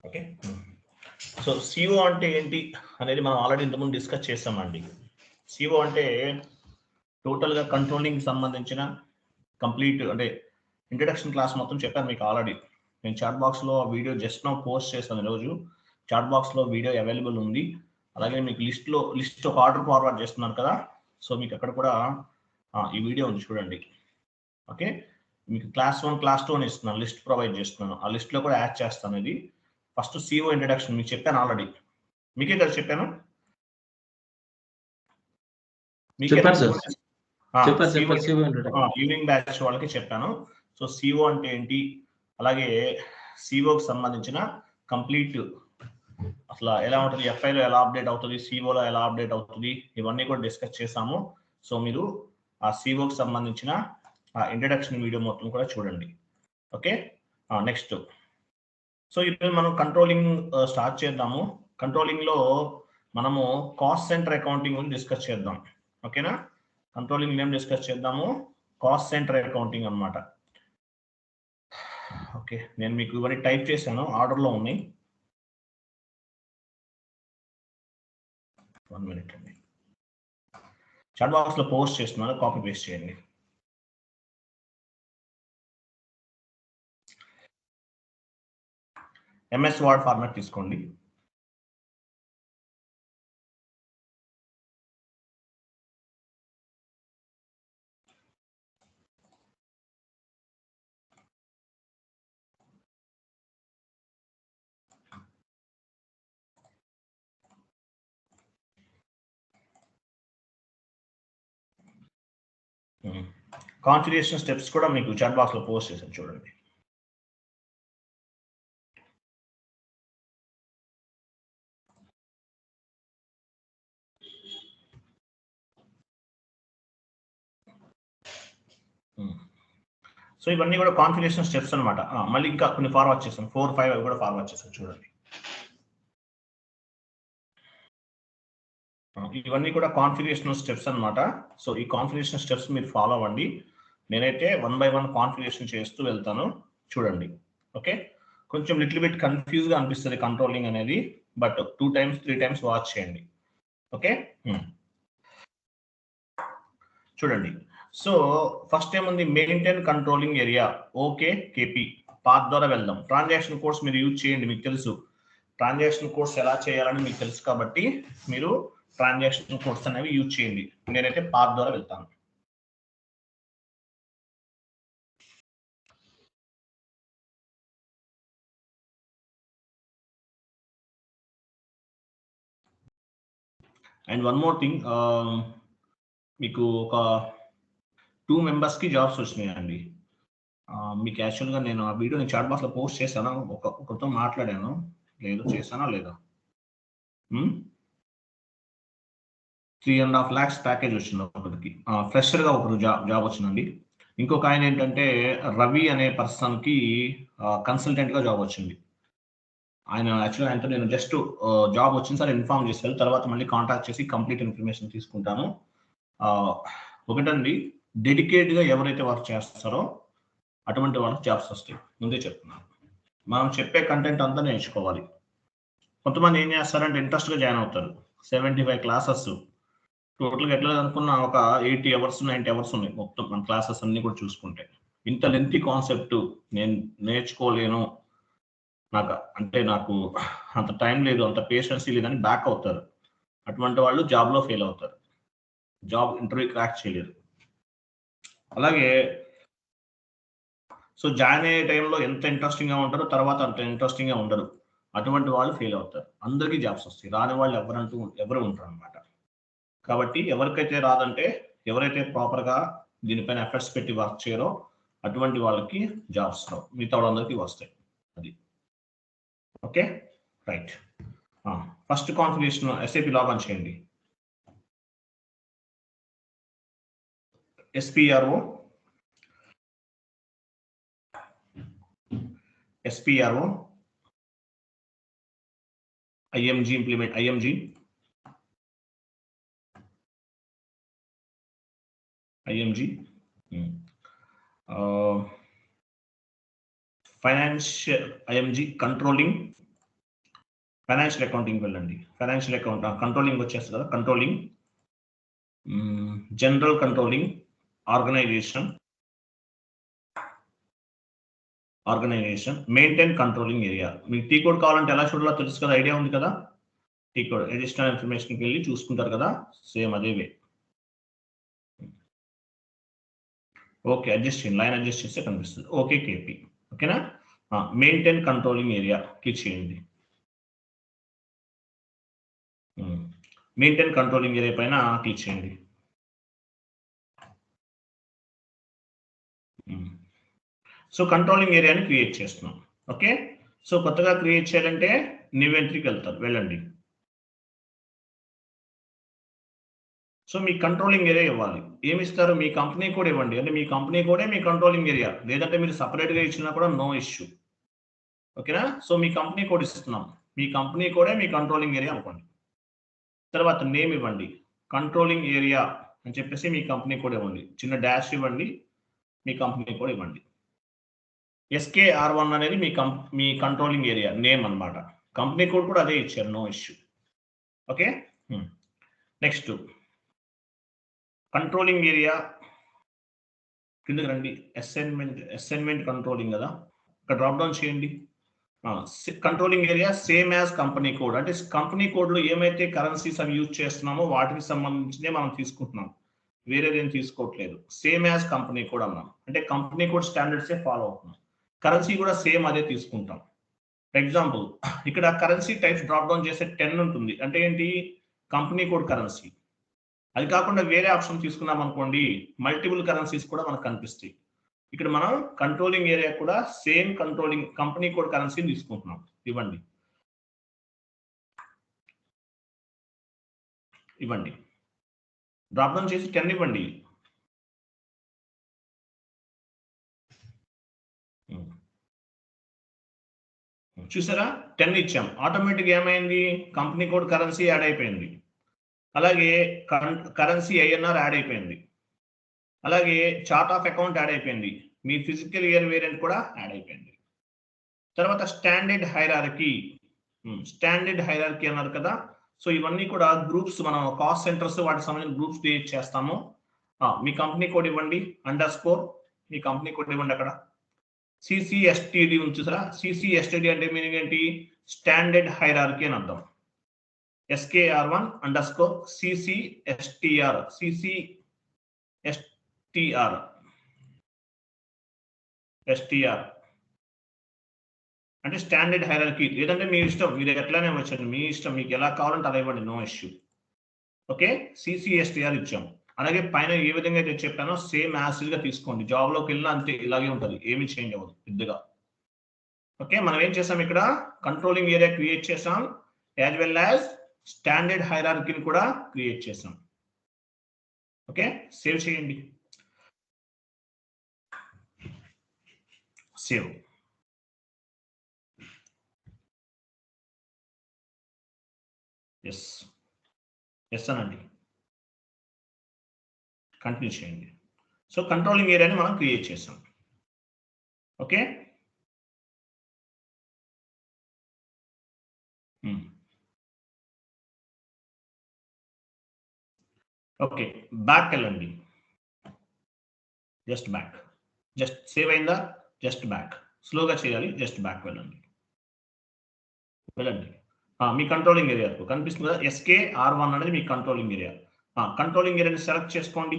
Okay. So CO అంటే ఏంటి అనేది మనం ఆల్రెడీ ఇంతకుముందు డిస్కస్ చేసామండి. సిఓ అంటే టోటల్గా కంట్రోలింగ్ సంబంధించిన కంప్లీట్ అంటే ఇంట్రడక్షన్ క్లాస్ మొత్తం చెప్పాను మీకు ఆల్రెడీ. నేను చాట్ బాక్స్లో వీడియో జస్ట్ నౌ పోస్ట్ చేశాను ఈరోజు. చాట్ బాక్స్లో వీడియో అవైలబుల్ ఉంది. అలాగే మీకు లిస్ట్ ఒక ఆర్డర్ ఫార్వర్డ్ చేస్తున్నాను కదా, సో మీకు అక్కడ కూడా ఈ వీడియో ఉంది చూడండి. ఓకే, మీకు క్లాస్ 1 క్లాస్ 2 అని ఇస్తున్నాను, లిస్ట్ ప్రొవైడ్ చేస్తున్నాను. ఆ లిస్ట్లో కూడా యాడ్ చేస్తాను. ఇది ఫస్ట్ సిఓ ఇంట్రడక్షన్ మీకు చెప్పాను ఆల్రెడీ. మీకే కదా చెప్పాను, ఈవినింగ్ బ్యాచ్ వాళ్ళకి చెప్పాను. సో సిఓ అంటే ఏంటి, అలాగే సిఓకి సంబంధించిన కంప్లీట్ అసలు ఎలా ఉంటుంది, ఎఫ్ఐలో ఎలా అప్డేట్ అవుతుంది, సిఓలో ఎలా అప్డేట్ అవుతుంది, ఇవన్నీ కూడా డిస్కస్ చేసాము. సో మీరు ఆ సిఓకి సంబంధించిన ఆ ఇంట్రడక్షన్ వీడియో మొత్తం కూడా చూడండి. Okay, next. సో ఇప్పుడు మనం కంట్రోలింగ్ స్టార్ట్ చేద్దాము. కంట్రోలింగ్లో మనము కాస్ట్ సెంటర్ అకౌంటింగ్ గురించి డిస్కస్ చేద్దాం. ఓకేనా, కంట్రోలింగ్ ఏం డిస్కస్ చేద్దాము, కాస్ట్ సెంటర్ అకౌంటింగ్ అనమాట. ఓకే, నేను మీకు ఇవన్నీ టైప్ చేశాను, ఆర్డర్లో ఉన్నాయి. 1 minute అండి. చాట్ బాక్స్లో పోస్ట్ చేస్తున్నాను, కాపీ పేస్ట్ చేయండి. ఎంఎస్ వర్డ్ ఫార్మాట్ తీసుకోండి. కాన్ఫిగరేషన్ స్టెప్స్ కూడా మీకు చాట్ బాక్స్లో పోస్ట్ చేశాను చూడండి. సో ఇవన్నీ కూడా కాన్ఫిగరేషన్ స్టెప్స్ అనమాట. మళ్ళీ ఇంకా కొన్ని ఫార్వర్డ్ చేశాను, 4, 5 అవి కూడా ఫార్వర్డ్ చేశాను చూడండి. ఇవన్నీ కూడా కాన్ఫిగరేషన్ స్టెప్స్ అనమాట. సో ఈ కాన్ఫిగరేషన్ స్టెప్స్ మీరు ఫాలో అవ్వండి. నేనైతే 1 by 1 కాన్ఫిగరేషన్ చేస్తూ వెళ్తాను చూడండి. ఓకే, కొంచెం లిటిల్ బిట్ కన్ఫ్యూజ్గా అనిపిస్తుంది కంట్రోలింగ్ అనేది, బట్ 2 times 3 times వాచ్ చేయండి. ఓకే, చూడండి. సో ఫస్ట్ ఏముంది, maintain controlling area. Okay, KP path ద్వారా వెళ్దాం. ట్రాన్సాక్షన్ కోడ్స్ మీరు యూజ్ చేయండి, మీకు తెలుసు ట్రాన్సాక్షన్ కోడ్స్ ఎలా చేయాలని మీకు తెలుసు కాబట్టి మీరు ట్రాన్సాక్షన్ కోడ్స్ అనేవి యూజ్ చేయండి. నేనైతే పాత్ ద్వారా వెళ్తాను. అండ్ వన్ మోర్ థింగ్, మీకు ఒక 2 members-కి జాబ్స్ వచ్చినాయండి. మీకు యాక్చువల్గా నేను ఆ వీడియో నేను చాట్ బాక్స్లో పోస్ట్ చేశాను, ఒకరితో మాట్లాడాను, లేదు చేశానా లేదా, 3.5 lakhs ప్యాకేజ్ వచ్చింది ఒకరికి, ఫ్రెషర్గా ఒకరు జాబ్ వచ్చిందండి. ఇంకొక ఆయన ఏంటంటే రవి అనే పర్సన్కి కన్సల్టెంట్గా జాబ్ వచ్చింది. ఆయన యాక్చువల్గా ఆయనతో నేను జస్ట్ జాబ్ వచ్చింది సార్ ఇన్ఫార్మ్ చేశారు, తర్వాత మళ్ళీ కాంటాక్ట్ చేసి కంప్లీట్ ఇన్ఫర్మేషన్ తీసుకుంటాను. ఒకటండి, డెడికేట్గా ఎవరైతే వర్క్ చేస్తారో అటువంటి వాళ్ళకి జాబ్స్ వస్తాయి, ముందే చెప్తున్నాను. మనం చెప్పే కంటెంట్ అంతా నేర్చుకోవాలి. కొంతమంది ఏం చేస్తారంటే ఇంట్రెస్ట్గా జాయిన్ అవుతారు, 75 classes టోటల్గా ఎట్లా అనుకున్నా ఒక 80 hours 90 hours ఉన్నాయి మొత్తం మన క్లాసెస్ అన్ని కూడా చూసుకుంటే. ఇంత లెంతీ కాన్సెప్ట్ నేను నేర్చుకోలేను, నాకు అంత టైం లేదు, అంత పేషెన్సీ లేదని బ్యాక్ అవుతారు. అటువంటి వాళ్ళు జాబ్లో ఫెయిల్ అవుతారు, జాబ్ ఇంటర్వ్యూ క్రాక్ చేయలేరు. అలాగే సో జాయిన్ అయ్యే టైంలో ఎంత ఇంట్రెస్టింగ్గా ఉంటారో తర్వాత అంత ఇంట్రెస్టింగ్గా ఉండరు, అటువంటి వాళ్ళు ఫెయిల్ అవుతారు. అందరికీ జాబ్స్ వస్తాయి, రాని వాళ్ళు ఎవరు ఉంటారు అనమాట. కాబట్టి ఎవరికైతే రాదంటే, ఎవరైతే ప్రాపర్గా దీనిపైన ఎఫర్ట్స్ పెట్టి వర్క్ చేయరో అటువంటి వాళ్ళకి జాబ్స్ రావు, మిగతా వాళ్ళందరికీ వస్తాయి. అది okay, right. First configuration SAP login చేయండి. SPRO IMG implement IMG financial IMG controlling financial accounting వెళ్ళండి. ఫైనాన్షియల్ అకౌంట్ కంట్రోలింగ్ వచ్చేస్తుంది కదా, controlling, general controlling, organisation, maintain controlling area. మీకు టీ కోడ్ కావాలంటే ఎలా చూడాలో తెలుసు కదా, ఐడియా ఉంది కదా. టీ కోడ్ అడిషనల్ ఇన్ఫర్మేషన్కి వెళ్ళి చూసుకుంటారు కదా, సేమ్ అదే వే. ఓకే, అడ్జస్ట్ చేయండి, లైన్ అడ్జస్ట్ చేస్తే కనిపిస్తుంది. ఓకే కేపీ, ఓకేనా. మెయింటైన్ కంట్రోలింగ్ ఏరియా క్లిక్ చేయండి. మెయింటైన్ కంట్రోలింగ్ ఏరియా పైన క్లిక్ చేయండి. సో కంట్రోలింగ్ ఏరియాని క్రియేట్ చేస్తున్నాం. ఓకే, సో కొత్తగా క్రియేట్ చేయాలంటే న్యూ ఎంట్రీకి వెళ్తారు, వెళ్ళండి. సో మీ కంట్రోలింగ్ ఏరియా ఇవ్వాలి. ఏమి ఇస్తారు, మీ కంపెనీ కోడ్ ఇవ్వండి. అంటే మీ కంపెనీ కోడే మీ కంట్రోలింగ్ ఏరియా, లేదంటే మీరు సపరేట్గా ఇచ్చినా కూడా నో ఇష్యూ. ఓకేనా. సో మీ కంపెనీ కోడ్ ఇస్తున్నాం, మీ కంపెనీ కోడే మీ కంట్రోలింగ్ ఏరియా అనుకోండి. తర్వాత నేమ్ ఇవ్వండి, కంట్రోలింగ్ ఏరియా అని చెప్పేసి మీ కంపెనీ కోడ్ ఇవ్వండి. చిన్న డాష్ ఇవ్వండి, మీ కంపెనీ కోడ్ ఇవ్వండి. SKR1 అనేది మీ కంట్రోలింగ్ ఏరియా నేమ్ అన్నమాట. కంపెనీ కోడ్ కూడా అదే ఇచ్చారు, no issue. Okay, next controlling area కిందకి రండి. అసైన్మెంట్ కంట్రోలింగ్ కదా, ఇక్కడ డ్రాప్ డౌన్ చేయండి. Controlling area same as company code. అంటే కంపెనీ కోడ్లో ఏమైతే కరెన్సీస్ అవి యూజ్ చేస్తున్నామో వాటికి సంబంధించినే మనం తీసుకుంటున్నాం, వేరేదేం తీసుకోవట్లేదు. సేమ్ యాజ్ కంపెనీ కోడ్ అన్నాం అంటే కంపెనీ కోడ్ స్టాండర్డ్సే ఫాలో అవుతున్నాం. కరెన్సీ కూడా సేమ్ అదే తీసుకుంటాం. ఫర్ ఎగ్జాంపుల్ ఇక్కడ కరెన్సీ టైప్స్ డ్రాప్ డౌన్ చేసే 10 ఉంటుంది. అంటే ఏంటి, కంపెనీ కోడ్ కరెన్సీ. అది కాకుండా వేరే ఆప్షన్ తీసుకున్నాం అనుకోండి, మల్టిపుల్ కరెన్సీస్ కూడా మనకు కనిపిస్తాయి. ఇక్కడ మనం కంట్రోలింగ్ ఏరియా కూడా సేమ్ కంపెనీ కోడ్ కరెన్సీని తీసుకుంటున్నాం. ఇవ్వండి, డ్రాప్ డౌన్ చేసి 10 ఇవ్వండి. చూసారా, 10 ఇచ్చాం. ఆటోమేటిక్ ఏమైంది, కంపెనీ కోడ్ కరెన్సీ యాడ్ అయిపోయింది. అలాగే కరెన్సీ INR యాడ్ అయిపోయింది. అలాగే చార్ట్ ఆఫ్ అకౌంట్ యాడ్ అయిపోయింది. మీ ఫిజికల్ ఇయర్ వేరియంట్ కూడా యాడ్ అయిపోయింది. తర్వాత స్టాండర్డ్ హైరార్కీ అన్నారు కదా. సో ఇవన్నీ కూడా గ్రూప్స్, మనం కాస్ట్ సెంటర్స్ వాటికి సంబంధించిన గ్రూప్స్ క్రియేట్ చేస్తాము. మీ కంపెనీ కోడ్ ఇవ్వండి, _ మీ కంపెనీ కోడ్ ఇవ్వండి. అక్కడ CCSTD ఉంది చూసారా, CCSTD అంటే మీనింగ్ ఏంటి, స్టాండర్డ్ హైరార్కీ అని అర్థం. SKR1 _ CCSTR అంటే స్టాండర్డ్ హైరార్కీ. లేదంటే మీ ఇష్టం, మీరు ఎట్లానే వచ్చండి, మీ ఇష్టం, మీకు ఎలా కావాలంటే అలా ఇవ్వండి, నో ఇష్యూ. ఓకే, CCSTR ఇచ్చాం. అలాగే పైన ఏ విధంగా అయితే చెప్పానో సేమ్ యాసిడ్ గా తీసుకోండి. జాబ్ లోకి వెళ్ళినా అంతే, ఇలాగే ఉంటుంది, ఏమి చేంజ్ అవ్వదు పెద్దగా. ఓకే, మనం ఏం చేసాం, ఇక్కడ కంట్రోలింగ్ ఏరియా క్రియేట్ చేసాం, యాజ్ వెల్ యాజ్ స్టాండర్డ్ హైరార్కీని కూడా క్రియేట్ చేసాం. ఓకే, సేవ్ చేయండి. సేవ్. ఎస్ అనండి, కంటిన్యూ చేయండి. సో కంట్రోలింగ్ ఏరియాని మనం క్రియేట్ చేసాం. ఓకే, ఓకే, బ్యాక్ వెళ్ళండి. జస్ట్ సేవ్ అయిందా, జస్ట్ బ్యాక్. స్లోగా చేయాలి, జస్ట్ బ్యాక్ వెళ్ళండి. మీ కంట్రోలింగ్ ఏరియా కనిపిస్తుంది కదా, SKR1 అనేది మీ కంట్రోలింగ్ ఏరియా. కంట్రోలింగ్ ఏరియాని సెలెక్ట్ చేసుకోండి.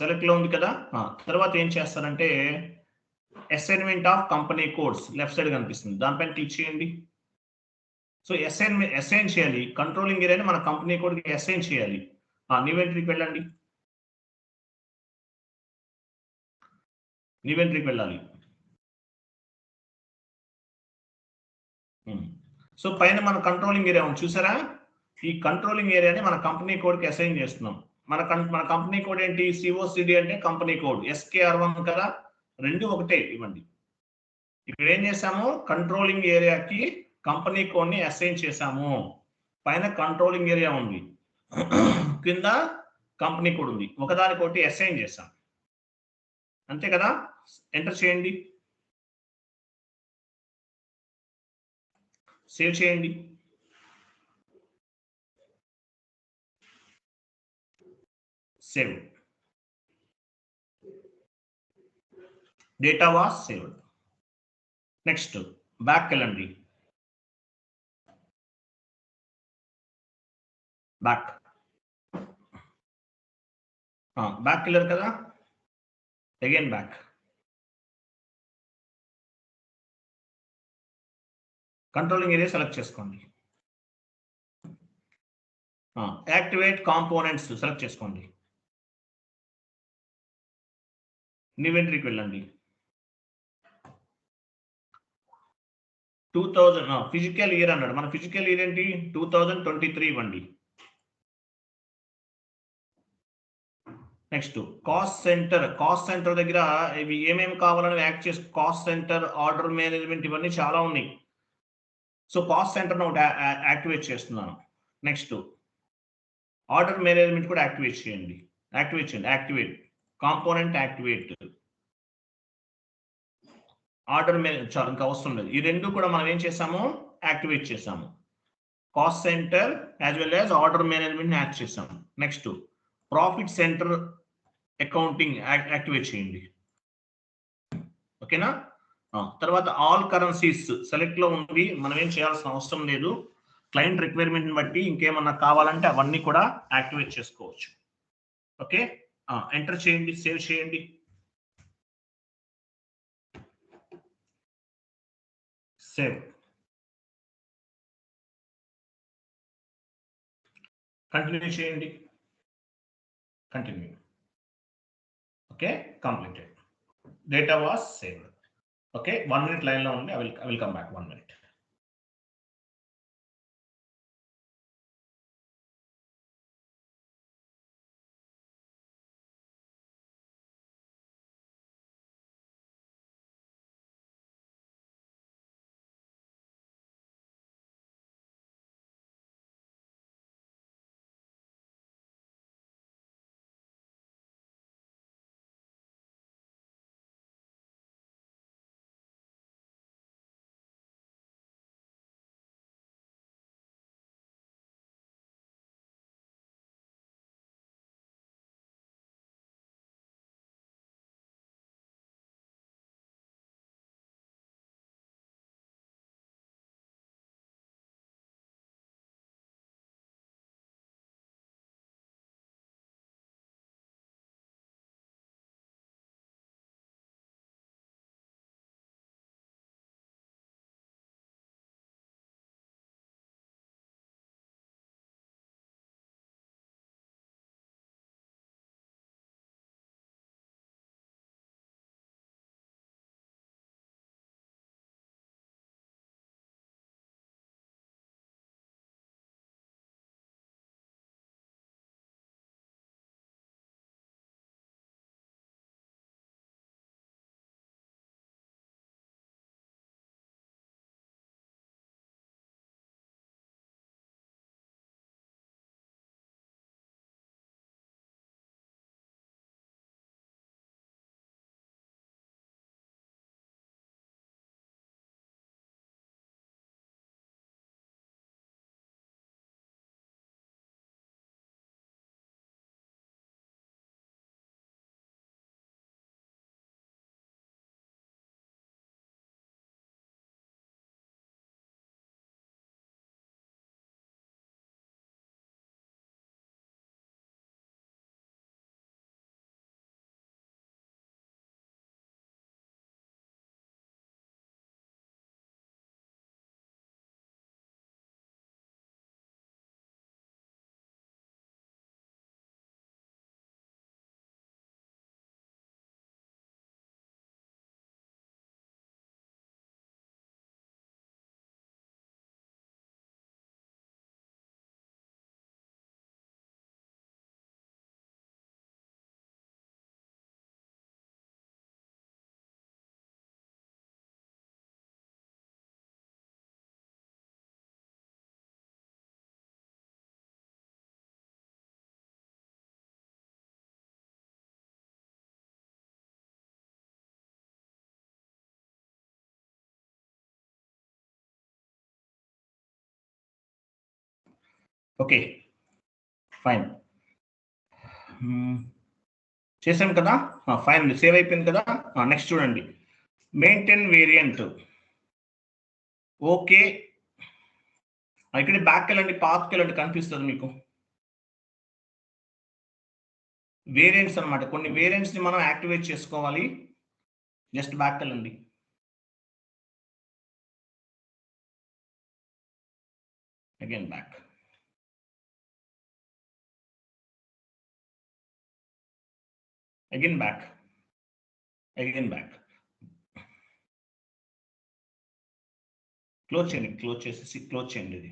సెలెక్ట్ లో ఉంది కదా. తర్వాత ఏం చేస్తారంటే assignment of company codes left side కనిపిస్తుంది, దానిపైన క్లిక్ చేయండి. సో అసైన్ చేయాలి, కంట్రోలింగ్ ఏరియాని మన కంపెనీ కోడ్కి అసైన్ చేయాలి. న్యూ ఎంట్రీకి వెళ్ళండి, న్యూ ఎంట్రీకి వెళ్ళాలి. సో పైన మన కంట్రోలింగ్ ఏరియా ఉంది చూసారా, ఈ కంట్రోలింగ్ ఏరియాని మన కంపెనీ కోడ్కి అసైన్ చేస్తున్నాం. మన కంపెనీ కోడ్ ఏంటి, COCD అంటే కంపెనీ కోడ్, SKR1 కదా, రెండు ఒకటే ఇవ్వండి. ఇక్కడ ఏం చేసాము, కంట్రోలింగ్ ఏరియాకి కంపెనీ కోడ్ ని అసైన్ చేసాము. పైన కంట్రోలింగ్ ఏరియా ఉంది, కింద కంపెనీ కోడ్ ఉంది, ఒకదానికొకటి అసైన్ చేసాం, అంతే కదా. ఎంటర్ చేయండి. సేవ్ చేయండి. Save. Data was saved. Next back వెళ్ళండి. బ్యాక్ బ్యాక్ వెళ్ళారు కదా, again back. Controlling area select చేసుకోండి. యాక్టివేట్ కాంపోనెంట్స్ సెలెక్ట్ చేసుకోండి. ఇన్వెంటరీకి వెళ్ళండి. 2000 ఫిజికల్ ఇయర్ అన్నాడు. మన ఫిజికల్ ఇయర్ ఏంటి? 2023 ఇవ్వండి. నెక్స్ట్ కాస్ట్ సెంటర్ దగ్గర ఇవి ఏమేమి కావాలని యాక్ట్ చేసి, కాస్ట్ సెంటర్, ఆర్డర్ మేనేజ్మెంట్, ఇవన్నీ చాలా ఉన్నాయి. సో కాస్ట్ సెంటర్ ఒకటి యాక్టివేట్ చేస్తున్నాను. నెక్స్ట్ ఆర్డర్ మేనేజ్మెంట్ కూడా యాక్టివేట్ చేయండి. Activate component activate. Order manage చాలా ఇంకా అవసరం లేదు. ఈ రెండు కూడా మనం ఏం చేసాము? యాక్టివేట్ చేసాము. Cost centre as well as order management act చేసాము. Next profit centre accounting activate చేయండి. ఓకేనా? తర్వాత ఆల్ కరెన్సీస్ సెలెక్ట్ లో ఉంది, మనం ఏం చేయాల్సిన అవసరం లేదు. క్లయింట్ రిక్వైర్మెంట్ బట్టి ఇంకేమన్నా కావాలంటే అవన్నీ కూడా యాక్టివేట్ చేసుకోవచ్చు. ఓకే, ఎంటర్ చేయండి, సేవ్ చేయండి. సేవ్. కంటిన్యూ చేయండి. Continue. Okay, completed. Data was saved. Okay, 1 minute line లో ఉంది. I will come back 1 minute. Okay fine చేసాం కదా, ఫైన్ సేవ్ అయిపోయింది కదా. నెక్స్ట్ చూడండి, మెయింటైన్ వేరియంట్. ఓకే ఇక్కడ బ్యాక్ వెళ్ళండి, పాత్కి వెళ్ళండి, కనిపిస్తుంది మీకు వేరియంట్స్ అనమాట. కొన్ని వేరియంట్స్ ని మనం యాక్టివేట్ చేసుకోవాలి. జస్ట్ బ్యాక్ వెళ్ళండి. Again back. Again back. Again back. Close చేయండి, క్లోజ్ చేసేసి క్లోజ్ చేయండి ఇది.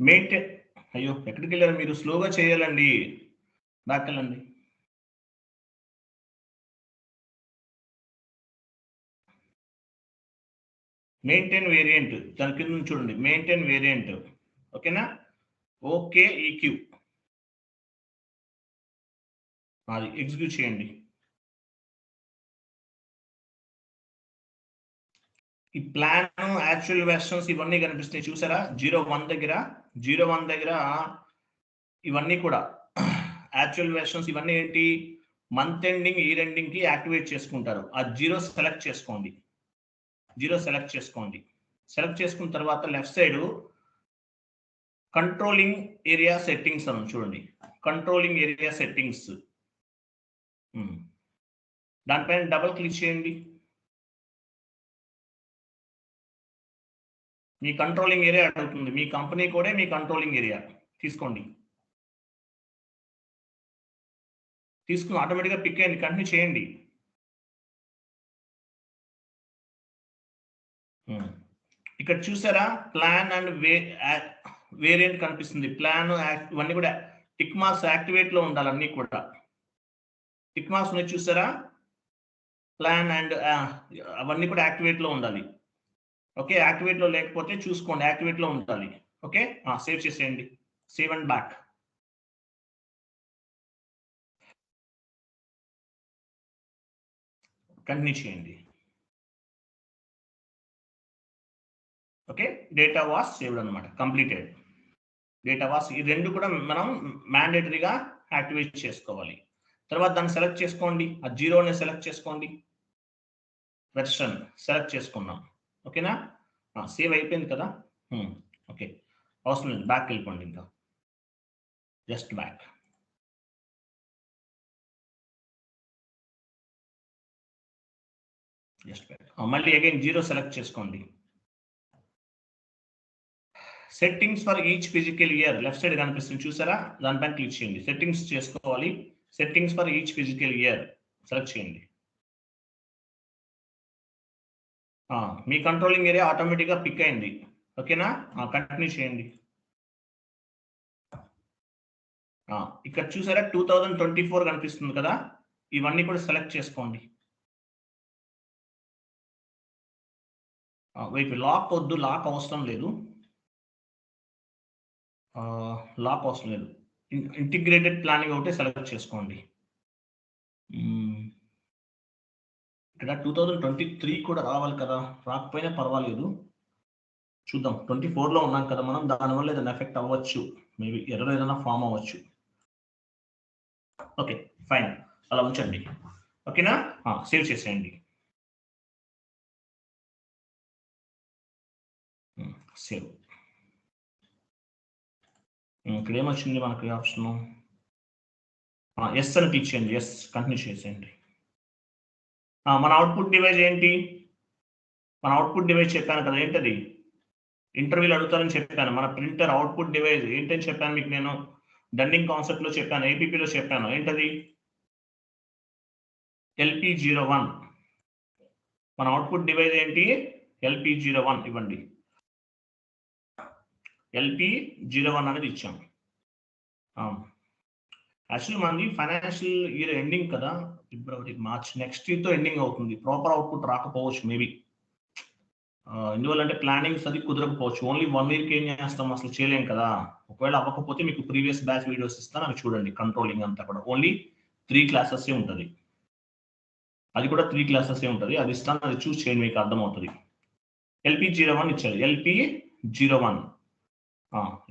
మెయింటైన్, అయ్యో ఎక్కడికి వెళ్ళారు మీరు? స్లోగా చేయాలండి, బ్యాక్ వెళ్ళండి. మెయింటైన్ వేరియంట్ దాని కింద నుంచి చూడండి, మెయింటైన్ వేరియంట్. ఓకేనా? ఓకే ఈక్యూ అది ఎగ్జిక్యూట్ చేయండి. ఈ ప్లాన్ యాక్చువల్ వెర్షన్స్ ఇవన్నీ కనిపిస్తాయి చూసారా? 01 దగ్గర, 01 దగ్గర ఇవన్నీ కూడా యాక్చువల్ వెర్షన్స్. ఇవన్నీ ఏంటి? మంత్ ఎండింగ్, ఇయర్ ఎండింగ్ కి యాక్టివేట్ చేసుకుంటారు. ఆ 0 సెలెక్ట్ చేసుకోండి, 0 సెలెక్ట్ చేసుకోండి. సెలెక్ట్ చేసుకున్న తర్వాత left side controlling area settings అని చూడండి. కంట్రోలింగ్ ఏరియా సెట్టింగ్స్ దానిపైన డబుల్ క్లిక్ చేయండి. మీ కంట్రోలింగ్ ఏరియా అడుగుతుంది, మీ కంపెనీ కూడా మీ కంట్రోలింగ్ ఏరియా తీసుకోండి. తీసుకుని ఆటోమేటిక్గా పిక్ అయ్యింది, కంటిన్యూ చేయండి. ఇక్కడ చూసారా ప్లాన్ అండ్ వేరియంట్ కనిపిస్తుంది. ప్లాన్ ఇవన్నీ కూడా టిక్ మార్క్స్ యాక్టివేట్ లో ఉండాలి, అన్ని కూడా టిక్ మార్క్స్ ఉన్నాయి చూసారా? ప్లాన్ అండ్ అవన్నీ కూడా యాక్టివేట్ లో ఉండాలి. ఓకే, యాక్టివేట్ లో లేకపోతే చూసుకోండి, యాక్టివేట్ లో ఉండాలి. ఓకే, సేవ్ చేసేయండి. Save and back. కంటిన్యూ చేయండి. ఓకే, డేటా వాస్ సేవ్డ్ అనమాట, కంప్లీటెడ్. డేటా వాస్, ఈ రెండు కూడా మనం మ్యాండేటరీగా యాక్టివేట్ చేసుకోవాలి. తర్వాత దాన్ని సెలెక్ట్ చేసుకోండి, ఆ 0ని సెలెక్ట్ చేసుకోండి, వెర్షన్ సెలెక్ట్ చేసుకున్నాం. ఓకేనా? సేవ్ అయిపోయింది కదా. ఓకే, అవసరం లేదు, బ్యాక్ వెళ్ళిపోండి, ఇంకా జస్ట్ బ్యాక్. Just back. మళ్ళీ అగైన్ 0 సెలెక్ట్ చేసుకోండి. Settings for each physical year left side కనిపిస్తుంది చూసారా? దానిపైన క్లిక్ చేయండి. సెట్టింగ్స్ చేసుకోవాలి. Settings for each physical year select చేయండి. మీ కంట్రోలింగ్ ఏరియా ఆటోమేటిక్గా పిక్ అయింది. ఓకేనా? కంటిన్యూ చేయండి. ఇక్కడ చూసారా 2024 కనిపిస్తుంది కదా? ఇవన్నీ కూడా సెలెక్ట్ చేసుకోండి. వైపు లాక్ వద్దు, లాక్ అవసరం లేదు, లాక్ అవసరం లేదు. ఇంటిగ్రేటెడ్ ప్లానింగ్ ఒకటి సెలెక్ట్ చేసుకోండి. ఇక్కడ 2023 కూడా రావాలి కదా, రాకపోయినా పర్వాలేదు, చూద్దాం. 24లో ఉన్నాం కదా మనం, దానివల్ల ఏదైనా ఎఫెక్ట్ అవ్వచ్చు, మేబీ ఎర్రర్ ఏదైనా ఫామ్ అవ్వచ్చు. ఓకే ఫైన్, అలా ఉంచండి. ఓకేనా? సేవ్ చేసేయండి. సేవ్. ఇక్కడ ఏమొచ్చింది మనకి ఆప్షన్? ఎస్ అని క్లిక్ చేయండి. ఎస్, కంటిన్యూ చేసేయండి. మన అవుట్పుట్ డివైస్ ఏంటి? మన అవుట్పుట్ డివైస్ చెప్పాను కదా, ఏంటది? ఇంటర్వ్యూలు అడుగుతారని చెప్పాను. మన ప్రింటర్ అవుట్పుట్ డివైస్ ఏంటని చెప్పాను మీకు నేను, డన్నింగ్ కాన్సెప్ట్ లో చెప్పాను, ఏపీపీలో చెప్పాను. ఏంటది? LP01. మన అవుట్పుట్ డివైస్ ఏంటి? LP01 ఇవ్వండి. LP01 అనేది ఇచ్చాం. యాక్చువల్లీ మనది ఫైనాన్షియల్ ఇయర్ ఎండింగ్ కదా, ఫిబ్రవరి మార్చ్, నెక్స్ట్ ఇయర్తో ఎండింగ్ అవుతుంది. ప్రాపర్ అవుట్పుట్ రాకపోవచ్చు మేబీ. ఎందువల్ల అంటే ప్లానింగ్స్ అది కుదరకపోవచ్చు. ఓన్లీ 1 వీక్ ఏం చేస్తాం, అసలు చేయలేం కదా. ఒకవేళ అవ్వకపోతే మీకు ప్రీవియస్ బ్యాచ్ వీడియోస్ ఇస్తాను, అవి చూడండి. కంట్రోలింగ్ అంతా కూడా ఓన్లీ 3 క్లాసెస్ ఉంటుంది, అది కూడా 3 క్లాసెస్ ఉంటుంది. అది ఇస్తాను, అది చూస్ చేయండి, మీకు అర్థమవుతుంది. LP01 ఇచ్చారు, LP01.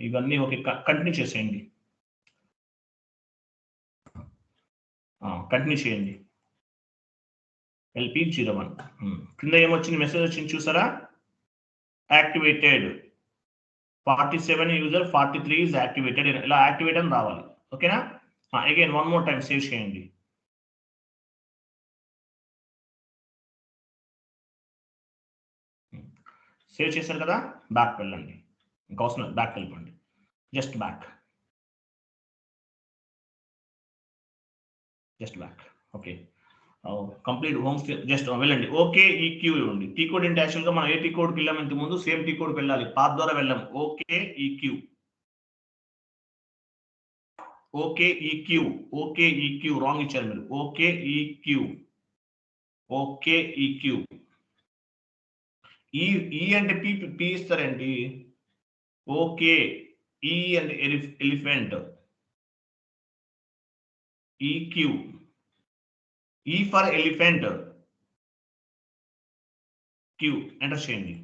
ఇవన్నీ ఓకే, కంటిన్యూ చేసేయండి, కంటిన్యూ చేయండి. LP01 కింద ఏమొచ్చింది, మెసేజ్ వచ్చింది చూసారా, యాక్టివేటెడ్ 47 యూజర్ 43 is యాక్టివేటెడ్, ఇలా యాక్టివేట్ అని రావాలి. ఓకేనా? Again one more time save చేయండి. సేవ్ చేశారు కదా, బ్యాక్ వెళ్ళండి, ఇంకా అవసరం బ్యాక్ వెళ్ళిపోండి, just back. Okay, complete home just వెళ్ళండి. ఓకే ఈక్యూ ఇవ్వండి. టీ కోడ్ ఏంటి, యాక్చువల్గా మనం ఏ టీ కోడ్కి వెళ్ళాం ఇంత ముందు, సేమ్ టీ కోడ్కి వెళ్ళాలి, పాత్ ద్వారా వెళ్ళాం. Okay EQ, okay EQ, okay EQ wrong ఇచ్చారు మీరు. Okay EQ, okay EQ. ఈ అంటే పి ఇస్తారండి. ఓకే, ఈ అంటే ఎలిఫెంట్, ఈక్యూ, ఈ ఫర్ ఎలిఫెంట్, క్యూ ఎంటర్ చేయండి.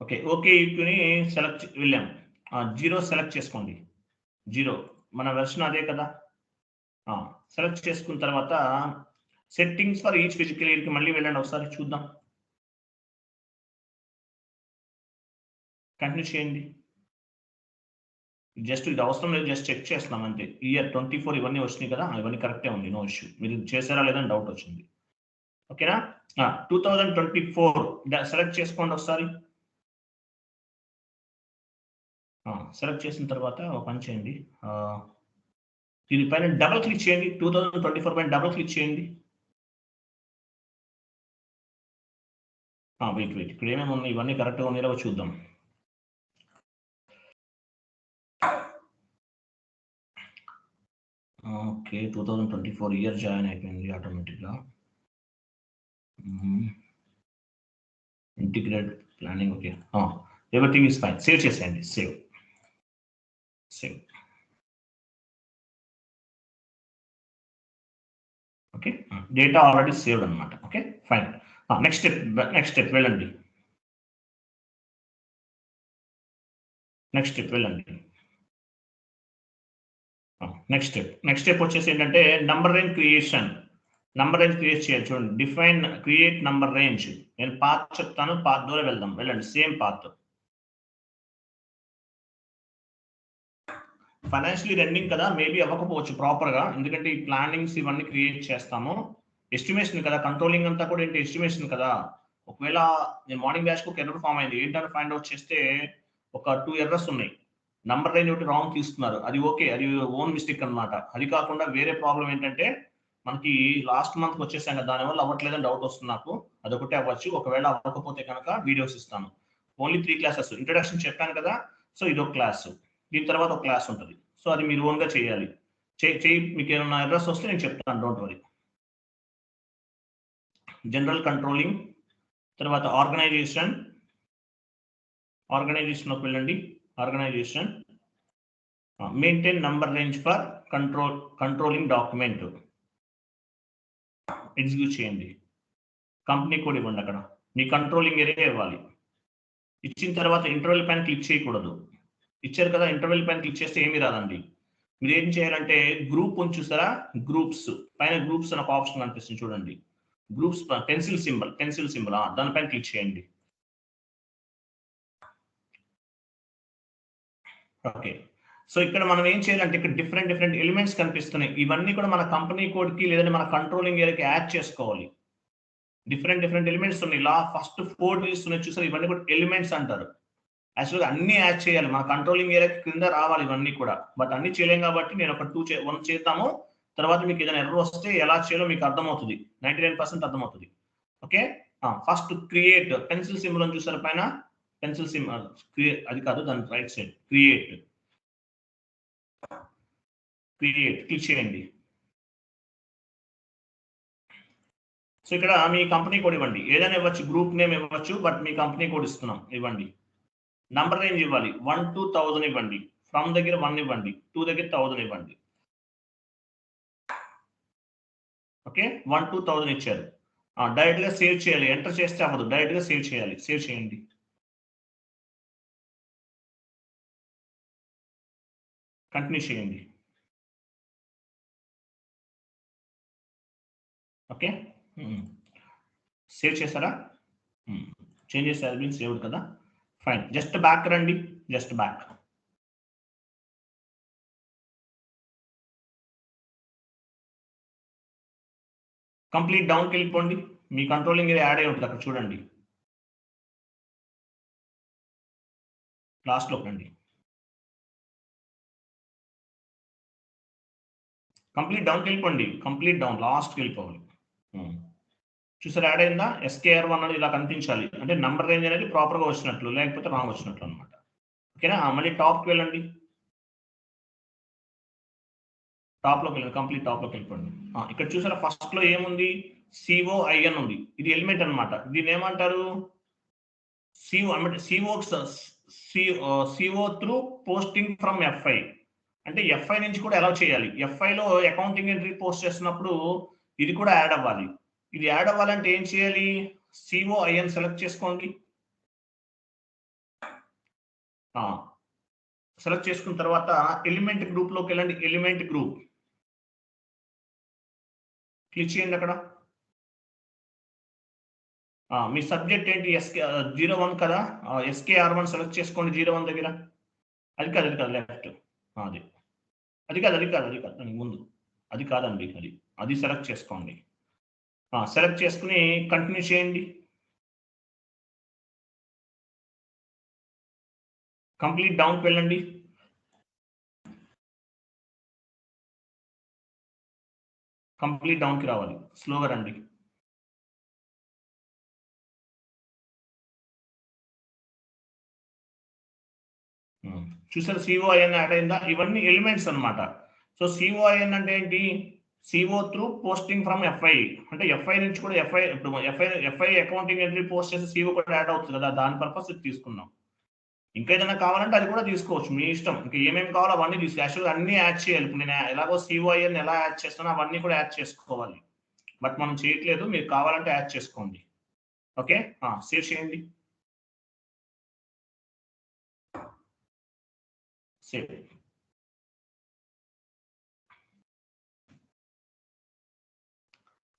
ఓకే, ఓకే ఈక్యూని సెలెక్ట్ వెళ్ళాం. 0 సెలెక్ట్ చేసుకోండి, 0 మన వెర్షన్ అదే కదా. సెలెక్ట్ చేసుకున్న తర్వాత సెట్టింగ్స్ ఫర్ ఈచ్ ఫిజికల్ ఇయర్కి మళ్ళీ వెళ్ళండి, ఒకసారి చూద్దాం, కంటిన్యూ చేయండి. జస్ట్ ఇది అవసరం లేదు, జస్ట్ చెక్ చేస్తున్నాం అంతే. ఇయర్ 24 ఇవన్నీ వచ్చినాయి కదా, ఇవన్నీ కరెక్టే ఉంది, నో ఇష్యూ. మీరు చేశారా లేదని డౌట్ వచ్చింది. ఓకేనా? 2024 సెలెక్ట్ చేసుకోండి ఒకసారి. సెలెక్ట్ చేసిన తర్వాత ఒక పని చేయండి, దీనిపైన డబుల్ క్లిక్ చేయండి. 2024 పైన డబుల్ క్లిక్ చేయండి. వెయిట్ ఇక్కడ ఏమేమి ఉన్నాయి, ఇవన్నీ కరెక్ట్గా ఉన్నాయో చూద్దాం. ఓకే, 2024 ఇయర్ జాయిన్ అయిపోయింది ఆటోమేటిక్గా. Integrate planning, okay, everything is fine. Save చేసేయండి, save. Okay, data already saved అనమాట. Okay fine. నెక్స్ట్ స్టెప్ వెళ్ళండి. నెక్స్ట్ స్టెప్ వచ్చేసి ఏంటంటే number range creation. Number range create చేయాలి, చూడండి. Define create number range. నేను పాత్ చెప్తాను, పాత్ ద్వారా వెళ్దాం, వెళ్ళండి, సేమ్ పాత్. ఫైనాన్షియలీ రన్నింగ్ కదా, మేబీ అవ్వకపోవచ్చు ప్రాపర్గా, ఎందుకంటే ఈ ప్లానింగ్స్ ఇవన్నీ క్రియేట్ చేస్తాము. ఎస్టిమేషన్ కదా, కంట్రోలింగ్ అంతా కూడా ఏంటి, ఎస్టిమేషన్ కదా. ఒకవేళ నేను మార్నింగ్ బ్యాచ్కి ఒక ఎర్రర్ ఫామ్ అయింది, ఏంటని ఫైండ్ అవుట్ చేస్తే ఒక 2 ఎర్రర్స్ ఉన్నాయి. నంబర్ రేంజ్ ఒకటి రాంగ్ తీసుకున్నారు, అది ఓకే, అది ఓన్ మిస్టేక్ అనమాట. అది కాకుండా వేరే ప్రాబ్లం ఏంటంటే మనకి లాస్ట్ మంత్ వచ్చేసాం కదా, దానివల్ల అవ్వట్లేదని డౌట్ వస్తుంది నాకు. అదొకటే అవ్వచ్చు. ఒకవేళ అవ్వకపోతే కనుక వీడియోస్ ఇస్తాను. ఓన్లీ 3 క్లాసెస్, ఇంట్రడక్షన్ చెప్పాను కదా, సో ఇదొక క్లాస్, దీని తర్వాత ఒక క్లాస్ ఉంటుంది. సో అది మీరు ఓన్గా చేయాలి. మీకు ఏమైనా ఎర్రర్స్ వస్తే నేను చెప్తాను, డోంట్ వరీ. జనరల్ కంట్రోలింగ్, తర్వాత ఆర్గనైజేషన్లోకి వెళ్ళండి. Organisation, maintain number range for controlling document, execute చేయండి. కంపెనీ కోడ్ ఇవ్వండి, అక్కడ మీ కంట్రోలింగ్ ఏరియా ఇవ్వాలి. ఇచ్చిన తర్వాత ఇంటర్వెల్ పైన క్లిక్ చేయకూడదు. ఇచ్చారు కదా, ఇంటర్వెల్ పైన క్లిక్ చేస్తే ఏమీ రాదండి. మీరు ఏం చేయాలంటే గ్రూప్ ఉంది చూసారా, గ్రూప్స్ పైన గ్రూప్స్ అని ఒక ఆప్షన్ కనిపిస్తుంది చూడండి. గ్రూప్స్ పెన్సిల్ సింబల్ దానిపైన క్లిక్ చేయండి. ఓకే, సో ఇక్కడ మనం ఏం చేయాలంటే ఇక్కడ డిఫరెంట్ ఎలిమెంట్స్ కనిపిస్తున్నాయి. ఇవన్నీ కూడా మన కంపెనీ కోడ్ కి లేదంటే మన కంట్రోలింగ్ ఏరియాకి యాడ్ చేసుకోవాలి. డిఫరెంట్ ఎలిమెంట్స్ ఉన్నాయి. ఫస్ట్ 4 డిజిట్స్ ఉన్నాయి చూసారు, ఇవన్నీ కూడా ఎలిమెంట్స్ అంటారు. యాక్చువల్గా అన్ని యాడ్ చేయాలి, మన కంట్రోలింగ్ ఏరియాకి కింద రావాలి ఇవన్నీ కూడా. బట్ అన్ని చేయలేం కాబట్టి నేను ఒక 1 చేద్దాము. తర్వాత మీకు ఏదైనా ఎర్రర్ వస్తే ఎలా చేయాలో మీకు అర్థమవుతుంది, 99% అర్థమవుతుంది. Okay, first create pencil symbol అని చూసారు పైన, పెన్సిల్ సింబల్ అది కాదు, దాని రైట్ సైడ్ క్రియేట్ క్లిక్ చేయండి. సో ఇక్కడ మీ కంపెనీ కోడ్ ఇవ్వండి, ఏదైనా ఇవ్వచ్చు, గ్రూప్ నేమ్ ఇవ్వచ్చు, బట్ మీ కంపెనీ కోడ్ ఇస్తున్నాం, ఇవ్వండి. నంబర్ రేంజ్ ఇవ్వాలి, 1 to 1000 ఇవ్వండి. ఫ్రమ్ దగ్గర 1 ఇవ్వండి, 2 దగ్గర 1000 ఇవ్వండి. ఓకే 1,2,000 ఇచ్చారు. డైరెక్ట్ గా సేవ్ చేయాలి. ఎంటర్ చేస్తే అవ్వదు, డైరెక్ట్ గా సేవ్ చేయాలి. సేవ్ చేయండి. కంటిన్యూ చేయండి. ఓకే సేవ్ చేశారా? చేంజెస్ హ్యాస్ బీన్ సేవ్డ్ కదా, ఫైన్. జస్ట్ బ్యాక్ రండి, జస్ట్ బ్యాక్. కంప్లీట్ డౌన్కి వెళ్ళిపోండి. మీ కంట్రోలింగ్ ఏరియా యాడ్ అయి ఉంటుంది అక్కడ చూడండి. లాస్ట్లోకి రండి. కంప్లీట్ డౌన్కి వెళ్ళిపోండి. కంప్లీట్ డౌన్ లాస్ట్కి వెళ్ళిపోవాలి. చూసారు యాడ్ అయిందా? SKR1 అనేది ఇలా కనిపించాలి. అంటే నంబర్ రేంజ్ అనేది ప్రాపర్గా వచ్చినట్లు, లేకపోతే రాంగ్ వచ్చినట్లు అనమాట. ఓకేనా? మళ్ళీ టాప్కి వెళ్ళండి. టాప్లోకి వెళ్ళండి, కంప్లీట్ టాప్లోకి వెళ్ళిపోండి. ఇక్కడ చూసారా ఫస్ట్లో ఏముంది? COIN ఉంది. ఇది ఎలిమెంట్ అనమాట. దీన్ని ఏమంటారు? CO అంటే CO through posting from FI. అంటే FI నుంచి కూడా ఎలా చేయాలి? FIలో అకౌంటింగ్ ఎంట్రీ పోస్ట్ చేస్తున్నప్పుడు ఇది కూడా యాడ్ అవ్వాలి. ఇది యాడ్ అవ్వాలంటే ఏం చేయాలి? COIN సెలెక్ట్ చేసుకోండి. సెలెక్ట్ చేసుకున్న తర్వాత ఎలిమెంట్ గ్రూప్లోకి వెళ్ళండి. ఎలిమెంట్ గ్రూప్ క్లిక్ చేయండి. అక్కడ మీ సబ్జెక్ట్ ఏంటి? SK01 కదా, SKR1 సెలెక్ట్ చేసుకోండి. 01 దగ్గర. అది కాదు లెఫ్ట్. అది కాదు ముందు. అది కాదండి, అది సెలెక్ట్ చేసుకోండి. సెలెక్ట్ చేసుకుని కంటిన్యూ చేయండి. కంప్లీట్ డౌన్కి వెళ్ళండి. కంప్లీట్ డౌన్కి రావాలి. స్లోగా రండి. చూసారు COIN యాడ్ అయిందా? ఇవన్నీ ఎలిమెంట్స్ అనమాట. సో COIN అంటే ఏంటి? CO through posting from FI. అంటే FI నుంచి కూడా FI అకౌంటింగ్ ఎంట్రీ పోస్ట్ చేసి CO కూడా యాడ్ అవుతుంది కదా, దాని పర్పస్ ఇది తీసుకున్నాం. ఇంకా ఏదైనా కావాలంటే అది కూడా తీసుకోవచ్చు, మీ ఇష్టం. ఇంకా ఏమేమి కావాలో అవన్నీ యాక్చువల్గా అన్ని యాడ్ చేయాలి. ఇప్పుడు నేను ఎలాగో COIN ఎలా యాడ్ చేస్తానో అవన్నీ కూడా యాడ్ చేసుకోవాలి. బట్ మనం చేయట్లేదు, మీరు కావాలంటే యాడ్ చేసుకోండి. ఓకే సేవ్ చేయండి. Save.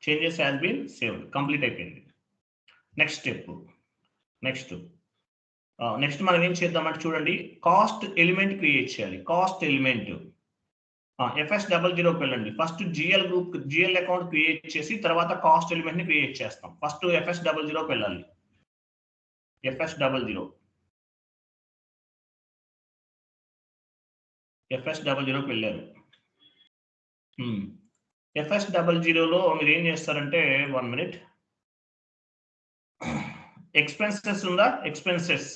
Changes has been saved. Complete అయిపోయింది. Next step. నెక్స్ట్ మనం ఏం చేద్దామంటే చూడండి, కాస్ట్ ఎలిమెంట్ క్రియేట్ చేయాలి. కాస్ట్ ఎలిమెంట్ FS00కి వెళ్ళండి. ఫస్ట్ GL అకౌంట్ క్రియేట్ చేసి తర్వాత కాస్ట్ ఎలిమెంట్ ని క్రియేట్ చేస్తాం. ఫస్ట్ FS00కి వెళ్ళాలి. FS00కి వెళ్ళారు. FS00లో మీరు ఏం చేస్తారంటే 1 minute. ఎక్స్పెన్సెస్ ఉందా? ఎక్స్పెన్సెస్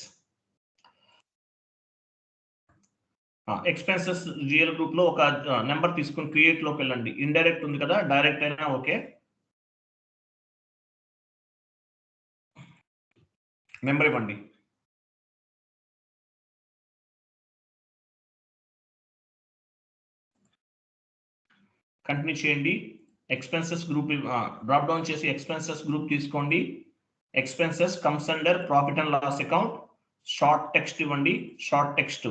GL గ్రూప్ లో ఒక నెంబర్ తీసుకుని క్రియేట్ లోకి వెళ్ళండి. ఇండైరెక్ట్ ఉంది కదా, డైరెక్ట్ అయినా ఓకే. నెంబర్ ఇవ్వండి. కంటిన్యూ చేయండి. ఎక్స్పెన్సెస్ గ్రూప్ డ్రాప్ డౌన్ చేసి ఎక్స్పెన్సెస్ గ్రూప్ తీసుకోండి. Expenses comes under profit and loss account. Short text ఇవ్వండి. షార్ట్ టెక్స్ట్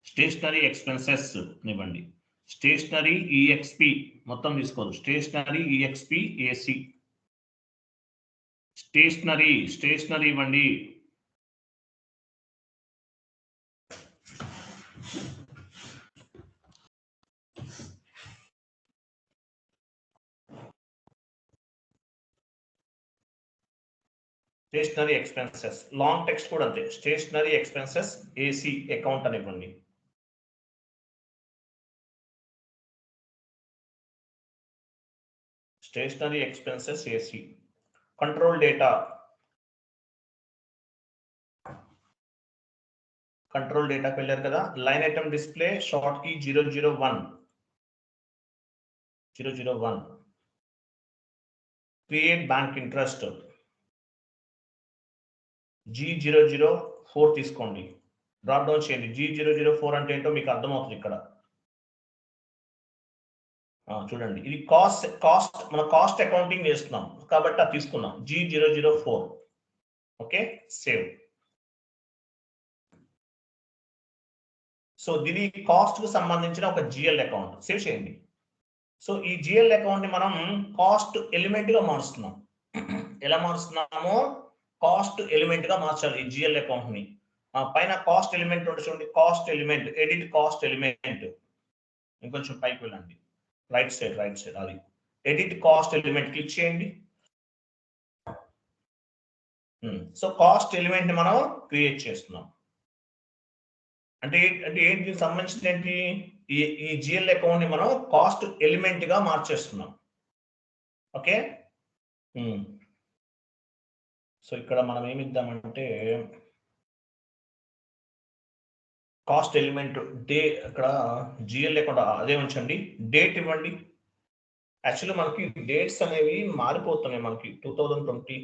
స్టేషనరీ ఎక్స్పెన్సెస్ ఇవ్వండి. స్టేషనరీ EXP మొత్తం తీసుకోదు. Stationery EXP AC. స్టేషనరీ ఇవ్వండి. స్టేషనరీ ఎక్స్పెన్సెస్ లాంగ్ టెక్స్ట్ కూడా అంతే. స్టేషనరీ ఎక్స్పెన్సెస్ AC అకౌంట్ అని ఇవ్వండి. Stationery expenses AC. కంట్రోల్ డేటాకి వెళ్ళారు కదా, line item display short key 001. Create bank interest G004 తీసుకోండి. డ్రాప్ డౌన్ చేయండి. G004 అంటే ఏంటో మీకు అర్థమవుతుంది ఇక్కడ. చూడండి ఇది కాస్ట్ మన కాస్ట్ అకౌంటింగ్ చేస్తున్నాం కాబట్టి అది తీసుకున్నాం G004. Okay, save. సో దీని కాస్ట్ కు సంబంధించిన ఒక జిఎల్ అకౌంట్ సేవ్ చేయండి. సో ఈ జిఎల్ అకౌంట్ ని మనం కాస్ట్ ఎలిమెంట్ గా మారుస్తున్నాం. ఎలా మారుస్తున్నామో కాస్ట్ ఎలిమెంట్ గా మార్చాలి ఈ జిఎల్ అకౌంట్ ని. పైన కాస్ట్ ఎలిమెంట్ ఉంటుంది చూడండి, cost element, edit cost element. ఇంకొంచెం పైకి వెళ్ళండి, రైట్ సైడ్ అది ఎడిట్ కాస్ట్ ఎలిమెంట్ క్లిక్ చేయండి. సో కాస్ట్ ఎలిమెంట్ ని మనం క్రియేట్ చేస్తున్నాం. అంటే ఏంటి సంబంధించిన ఏంటి, ఈ జిఎల్ అకౌంట్ ని మనం కాస్ట్ ఎలిమెంట్ గా మార్చేస్తున్నాం. ఓకే, సో ఇక్కడ మనం ఏమి ఇద్దామంటే కాస్ట్ ఎలిమెంట్ డే, అక్కడ జిఎల్ అకౌంట్ అదే ఉంచండి, డేట్ ఇవ్వండి. యాక్చువల్లీ మనకి డేట్స్ అనేవి మారిపోతున్నాయి మనకి 2020.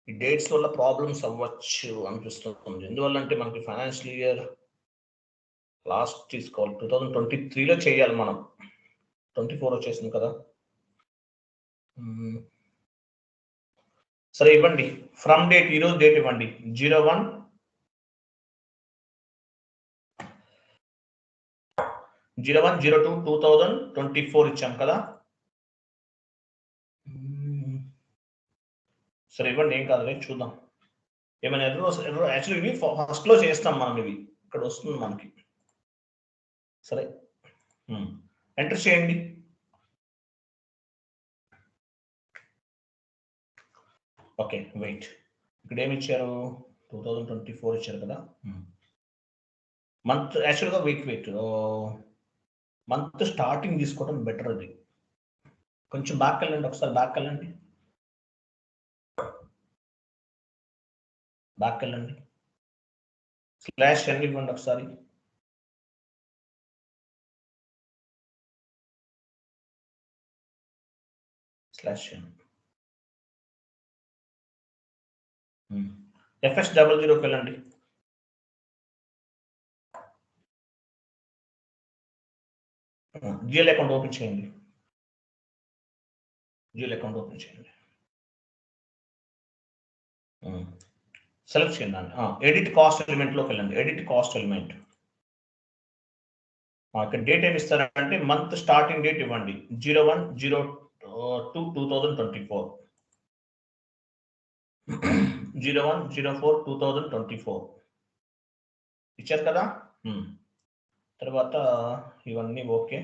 ఈ డేట్స్ వల్ల ప్రాబ్లమ్స్ అవ్వచ్చు అనిపిస్తుంది. ఎందువల్ల అంటే మనకి ఫైనాన్షియల్ ఇయర్ లాస్ట్ తీసుకోవాలి, 2023లో చేయాలి మనం, 24 వచ్చేసింది కదా. సరే ఇవ్వండి, ఫ్రమ్ డేట్ ఈరోజు డేట్ ఇవ్వండి 01/01/02/2024 ఇచ్చాం కదా. సరే ఇవ్వండి, ఏం కాదు, చూద్దాం ఏమైనా ఎర్రర్. యాక్చువల్లీ ఇవి ఫస్ట్ లో చేస్తాం మనం, ఇవి ఇక్కడ వస్తుంది మనకి. సరే ఎంటర్ చేయండి. ఓకే వెయిట్, ఇక్కడ ఏమి ఇచ్చారు, 2024 ఇచ్చారు కదా. మంత్ యాక్చువల్గా వెయిట్ మంత్ స్టార్టింగ్ తీసుకోవడం బెటర్. అది కొంచెం బ్యాక్ వెళ్ళండి, ఒకసారి బ్యాక్ వెళ్ళండి, /n ఇవ్వండి ఒకసారి. /n FS00కి వెళ్ళండి. జిఎల్ అకౌంట్ ఓపెన్ చేయండి, సెలెక్ట్ చేయండి దాన్ని. ఎడిట్ కాస్ట్ ఎలిమెంట్ లోకి వెళ్ళండి, ఎడిట్ కాస్ట్ ఎలిమెంట్. ఇక్కడ డేట్ ఏమి ఇస్తారంటే మంత్ స్టార్టింగ్ డేట్ ఇవ్వండి 01/02/2024. 01/04/2024 ఇచ్చారు కదా. తర్వాత ఇవన్నీ okay,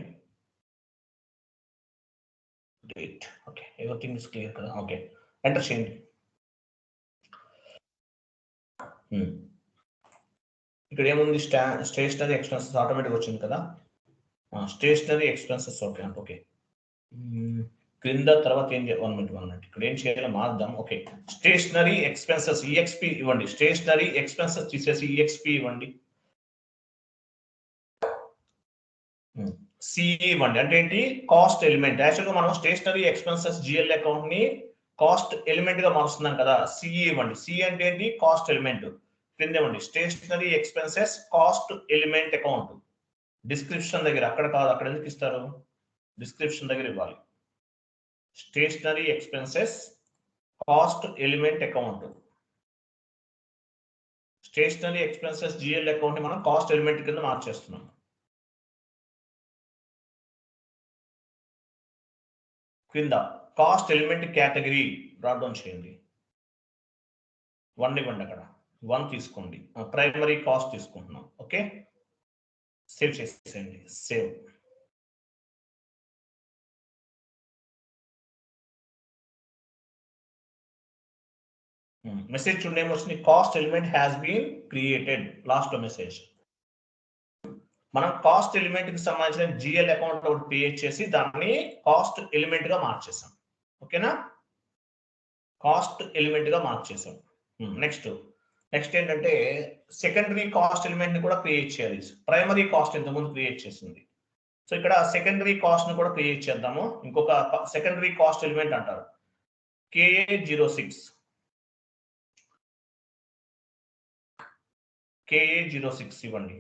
date okay, everything is clear కదా. ఓకే, ఎంటర్ చేయండి. ఇక్కడ ఏముంది, స్టేషనరీ ఎక్స్పెన్సెస్ ఆటోమేటిక్ వచ్చింది కదా. Stationery expenses okay. క్రింద తర్వాత ఏం చేయాలి, 1 మినిట్ ఇక్కడ ఏం చేయాలో మార్దాం. ఓకే, స్టేషనరీ ఎక్స్పెన్సెస్ ఈఎక్స్పి ఇవ్వండి, స్టేషనరీ ఎక్స్పెన్సెస్ తీసేసి ఈఎక్స్పి ఇవ్వండి. సిఈ ఇవ్వండి, అంటే ఏంటి, కాస్ట్ ఎలిమెంట్. యాక్చువల్గా మనం స్టేషనరీ ఎక్స్పెన్సెస్ జిఎల్ అకౌంట్ ని కాస్ట్ ఎలిమెంట్ గా మారుస్తున్నాం కదా. సిఈ ఇవ్వండి, సిఈ అంటే ఏంటి, కాస్ట్ ఎలిమెంట్. క్రింద ఇవ్వండి stationery expenses cost element account. Description దగ్గర, అక్కడ కాదు, అక్కడ ఎందుకు ఇస్తారు, డిస్క్రిప్షన్ దగ్గర ఇవ్వాలి. Stationery expenses cost element account. Stationery expenses GL account ని మనం కాస్ట్ ఎలిమెంట్ కింద మార్చేస్తున్నాం. క్రింద cost element category drop down చేయండి, 1 ఇవ్వండి, అక్కడ 1 తీసుకోండి. ప్రైమరీ కాస్ట్ తీసుకుంటున్నాం. ఓకే, సేవ్ చేసేయండి, సేవ్. మెసేజ్ చూడండి ఏమొచ్చింది, cost element has been created. Last message. మనం కాస్ట్ ఎలిమెంట్ కి సంబంధించిన జిఎల్ అకౌంట్ ఒకటి క్రియేట్ చేసి దాన్ని కాస్ట్ ఎలిమెంట్ గా మార్చేసాం. ఓకేనా, కాస్ట్ ఎలిమెంట్ గా మార్చేసాం. నెక్స్ట్ ఏంటంటే సెకండరీ కాస్ట్ ఎలిమెంట్ ని కూడా క్రియేట్ చేయాలి. ప్రైమరీ కాస్ట్ ఇంతకుముందు క్రియేట్ చేసింది. సో ఇక్కడ సెకండరీ కాస్ట్ ని కూడా క్రియేట్ చేద్దాము. ఇంకొక సెకండరీ కాస్ట్ ఎలిమెంట్ అంటారు, KA06 ఇవ్వండి.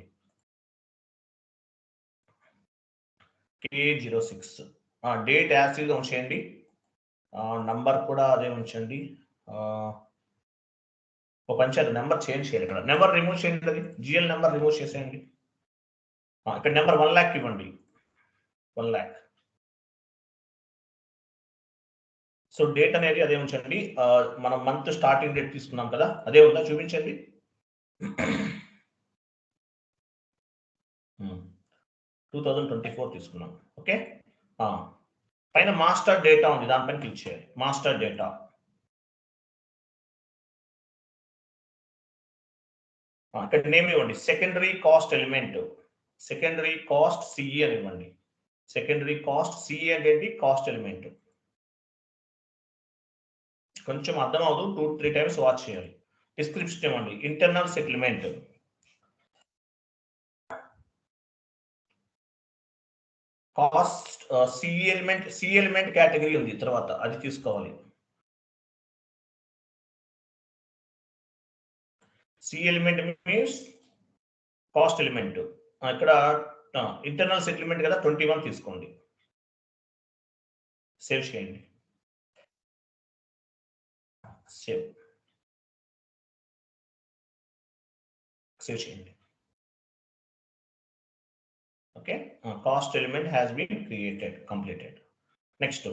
K06 డేట్ యాసిడ్గా ఉంచేయండి, నంబర్ కూడా అదే ఉంచండి. ఒక పంచారు నెంబర్ చేంజ్ చేయాలి, ఇక్కడ నెంబర్ రిమూవ్ చేయండి, అది జిఎల్ నెంబర్ రిమూవ్ చేసేయండి. ఇక్కడ నెంబర్ 1 lakh ఇవ్వండి, 1 lakh. సో డేట్ అనేది అదే ఉంచండి, మనం మంత్ స్టార్టింగ్ డేట్ తీసుకున్నాం కదా, అదే ఉందా చూపించండి. 2024 తీసుకున్నాం. ఓకే, పైన మాస్టర్ డేటా ఉంది, దానిపైన క్లిక్ చేయాలి. మాస్టర్ డేటా, ఇక్కడ నేమ్ ఇవ్వండి, secondary cost element, secondary cost CE అని ఇవ్వండి. సెకండరీ కాస్ట్ సిఈ అంటే ఏంటి? Cost element. కొంచెం అర్థం అవదు, 2-3 టైమ్స్ వాచ్ చేయాలి. డిస్క్రిప్షన్ ఇవ్వండి, internal settlement. Cost C element category ఉంది, తర్వాత అది తీసుకోవాలి. C element means cost element. ఇక్కడ ఇంటర్నల్ సెటిల్మెంట్ కదా, 21 తీసుకోండి. సేవ్ చేయండి, సేవ్ చేయండి. Okay, cost element has been created, completed. Next